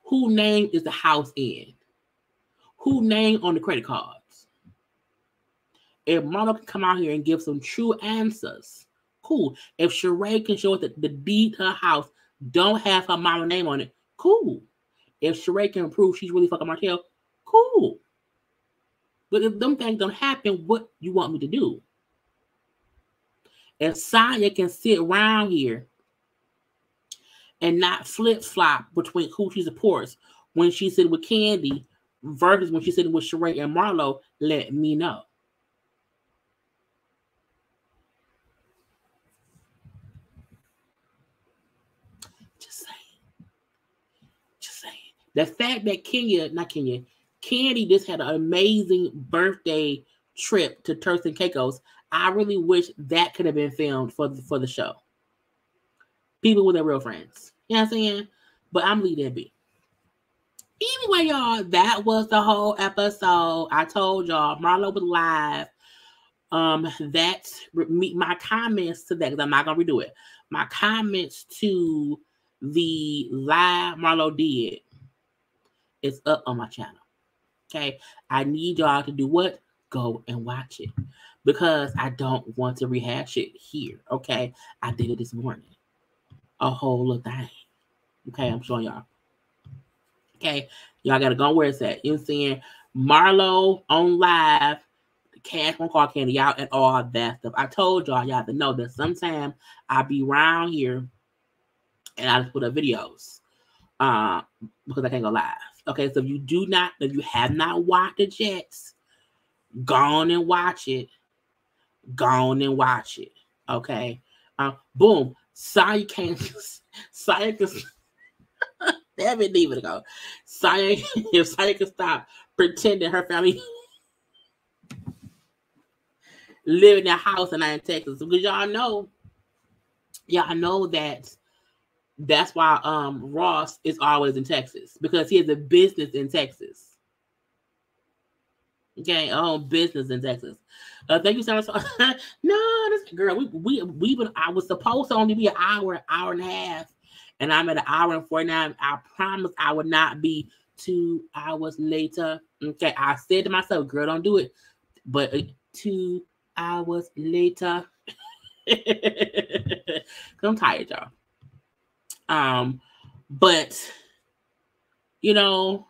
S1: who name is the house in, who name on the credit cards. If Marlo can come out here and give some true answers, cool. If Sheree can show us that the deed to her house don't have her mama name on it, cool. If Sheree can prove she's really fucking Martell, cool. But if them things don't happen, what you want me to do? If Saya can sit around here and not flip-flop between who she supports when she's sitting with Kandi versus when she's sitting with Sheree and Marlo, let me know. Just saying. The fact that Kandi just had an amazing birthday trip to Turks and Caicos, I really wish that could have been filmed for the show. People with their real friends. You know what I'm saying? But I'm leaving that be. Anyway, y'all, that was the whole episode. I told y'all, Marlo was live. That's my comments to that, because I'm not going to redo it. My comments to the live Marlo did is up on my channel. Okay? I need y'all to do what? Go and watch it. Because I don't want to rehash it here. Okay? I did it this morning. A whole little thing. Okay? I'm showing y'all. Okay? Y'all got to go where it's at. You know what I'm saying? Marlo on live. The Cash won't call Kandi out and all that stuff. I told y'all have to know that sometimes I be around here and I just put up videos. Because I can't go live. Okay? So if you have not watched it yet, go on and watch it. Go on and watch it. Okay. Boom. Saya can damn it, leave it go. If Saya can stop pretending her family live in their house and not in Texas. Because y'all know that's why Ross is always in Texas. Because he has a business in Texas. Okay, business in Texas. Thank you so much. No, this girl, I was supposed to only be an hour and a half, and I'm at an hour and 49. I promise I would not be 2 hours later. Okay, I said to myself, girl, don't do it. But 2 hours later, I'm tired, y'all. But you know.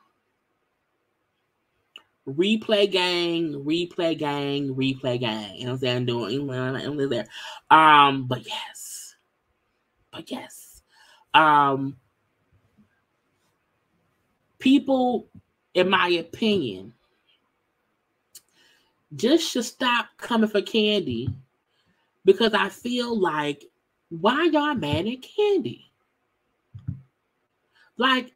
S1: Replay gang. You know what I'm saying? I'm doing there. But yes. People, in my opinion, just should stop coming for Kandi, because I feel like, why y'all mad at Kandi? Like,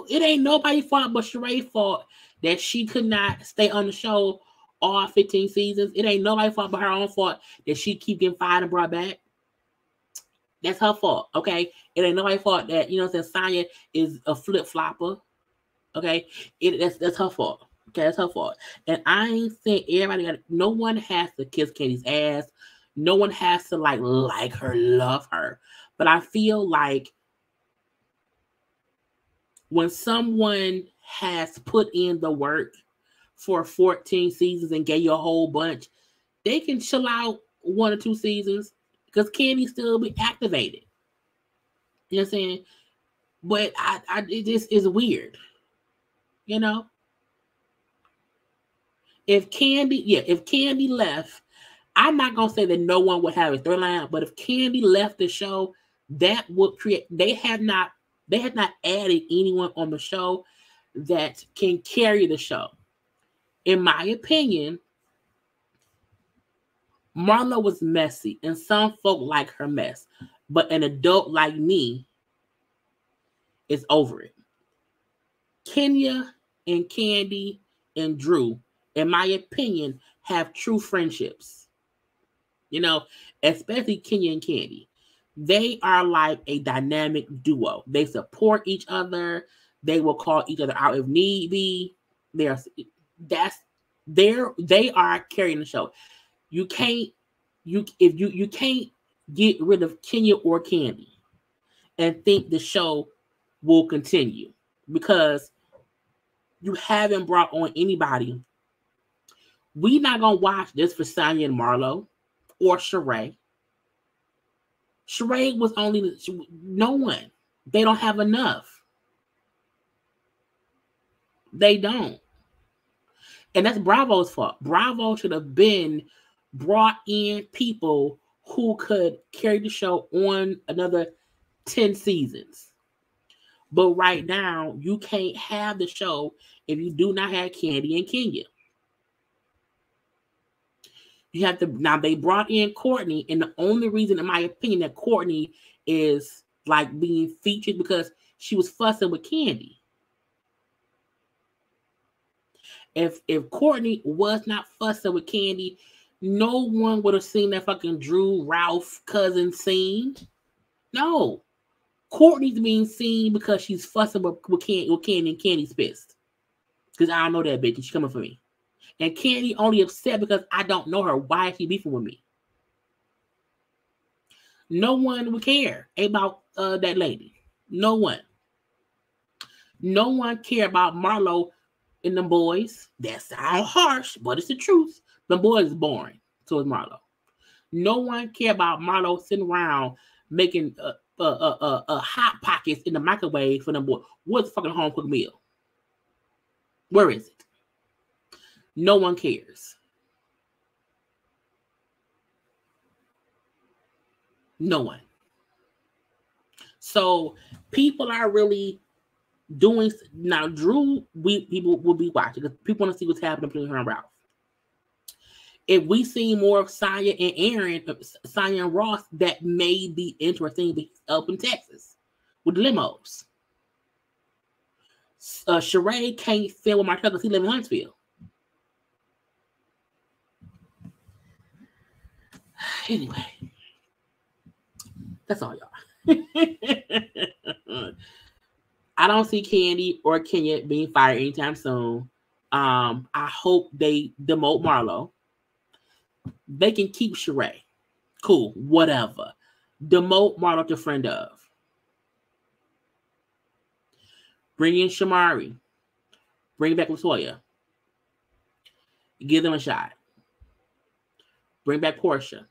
S1: it ain't nobody's fault but Sheree's fault that she could not stay on the show all 15 seasons. It ain't nobody's fault but her own fault that she keep getting fired and brought back. That's her fault, okay? It ain't nobody's fault that, you know what I'm saying, Sonya is a flip-flopper, okay? That's her fault, okay? That's her fault. And I ain't saying no one has to kiss Kandi's ass. No one has to, like her, love her. But I feel like when someone has put in the work for 14 seasons and gave you a whole bunch, they can chill out 1 or 2 seasons because Kandi still be activated. You know what I'm saying? But it just is weird. You know? If Kandi left, I'm not gonna say that no one would have a storyline, but if Kandi left the show, that would create. They had not added anyone on the show that can carry the show. In my opinion, Marlo was messy, and some folk like her mess. But an adult like me is over it. Kenya and Kandi and Drew, in my opinion, have true friendships. You know, especially Kenya and Kandi. They are like a dynamic duo. They support each other. They will call each other out if need be. They are carrying the show. You can't get rid of Kenya or Kandi and think the show will continue because you haven't brought on anybody. We not gonna watch this for Sonya and Marlo or Sheree. Sheree was no one. They don't have enough. They don't. And that's Bravo's fault. Bravo should have been brought in people who could carry the show on another 10 seasons. But right now, you can't have the show if you do not have Kandi and Kenya. You have to, now they brought in Courtney, and the only reason, in my opinion, that Courtney is like being featured because she was fussing with Kandi. If Courtney was not fussing with Kandi, no one would have seen that fucking Drew Ralph cousin scene. No. Courtney's being seen because she's fussing with Kandi, and Candy's pissed. Because I don't know that bitch, and she's coming for me. And Kandi only upset because I don't know her. Why is she beefing with me? No one would care about that lady. No one. No one care about Marlo and them boys. That sounds harsh, but it's the truth. Them boys is boring. So is Marlo. No one care about Marlo sitting around making hot pockets in the microwave for them boys. What's the fucking home cooked meal? Where is it? No one cares. No one. So people are really doing now. Drew, people will be watching because people want to see what's happening between her and Ralph. If we see more of Sonya and Aaron, Sonya and Ross, that may be interesting. But up in Texas with limos. Sheree can't film with Martell because he lives in Huntsville. Anyway, that's all, y'all. I don't see Kandi or Kenya being fired anytime soon. I hope they demote Marlo. They can keep Sheree. Cool, whatever. Demote Marlo to friend of. Bring in Shamari. Bring back Latoya. Give them a shot. Bring back Portia.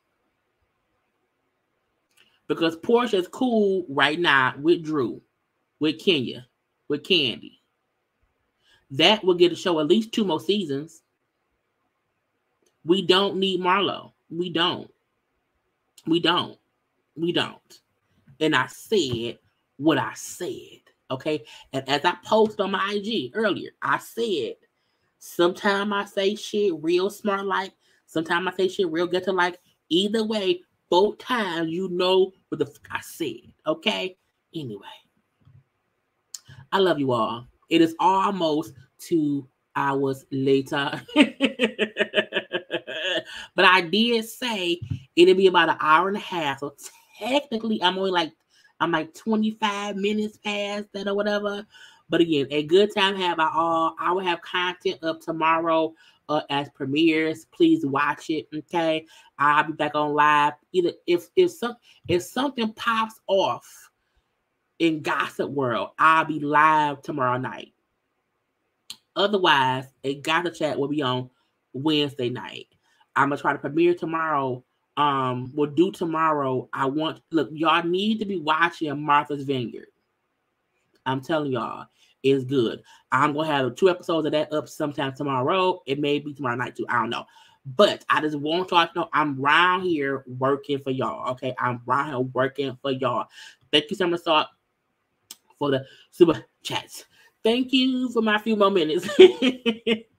S1: Because Portia is cool right now with Drew, with Kenya, with Kandi. That will get the show at least 2 more seasons. We don't need Marlo. We don't. And I said what I said, okay? And as I posted on my IG earlier, I said, sometimes I say shit real smart like, sometimes I say shit real good to like. Either way, both times you know what the fuck I said, okay? Anyway, I love you all. It is almost 2 hours later. But I did say it'll be about an hour and a half. So technically I'm like 25 minutes past that or whatever. But again, a good time to have all. I will have content up tomorrow as premieres. Please watch it. Okay. I'll be back on live. Either if something pops off in Gossip World, I'll be live tomorrow night. Otherwise, a Gossip Chat will be on Wednesday night. I'm gonna try to premiere tomorrow. We'll do tomorrow. Look, y'all need to be watching Martha's Vineyard. I'm telling y'all, it's good. I'm gonna have 2 episodes of that up sometime tomorrow. It may be tomorrow night too. I don't know. But I just want y'all to know I'm around here working for y'all. Okay, I'm around here working for y'all. Thank you so much for the super chats. Thank you for my few more minutes.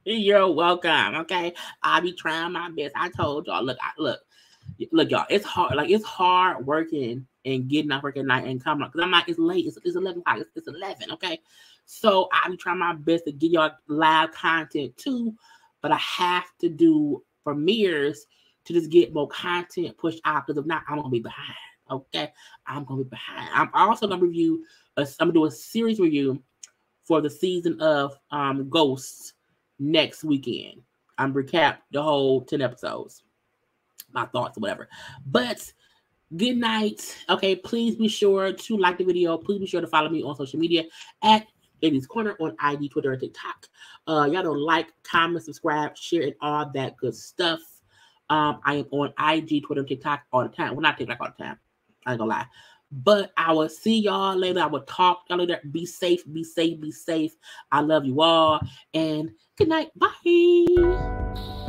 S1: You're welcome. Okay, I'll be trying my best. I told y'all. Look, y'all. It's hard. Like, it's hard working and getting off work at night and coming up because I'm like, it's late. It's 11 o'clock. It's 11. Okay, so I'll be trying my best to get y'all live content too. But I have to do premieres to just get more content pushed out, because if not, I'm gonna be behind. Okay, I'm gonna be behind. I'm also gonna review. I'm gonna do a series review for the season of Ghosts next weekend. I'm recap the whole 10 episodes, my thoughts or whatever. But good night. Okay, please be sure to like the video. Please be sure to follow me on social media at JayLeesCorner on IG, Twitter, and TikTok. Y'all don't like, comment, subscribe, share, and all that good stuff. I am on IG, Twitter, and TikTok all the time. Well, not TikTok all the time. I ain't gonna lie. But I will see y'all later. I will talk to y'all later. Be safe, be safe, be safe. I love you all. And good night. Bye.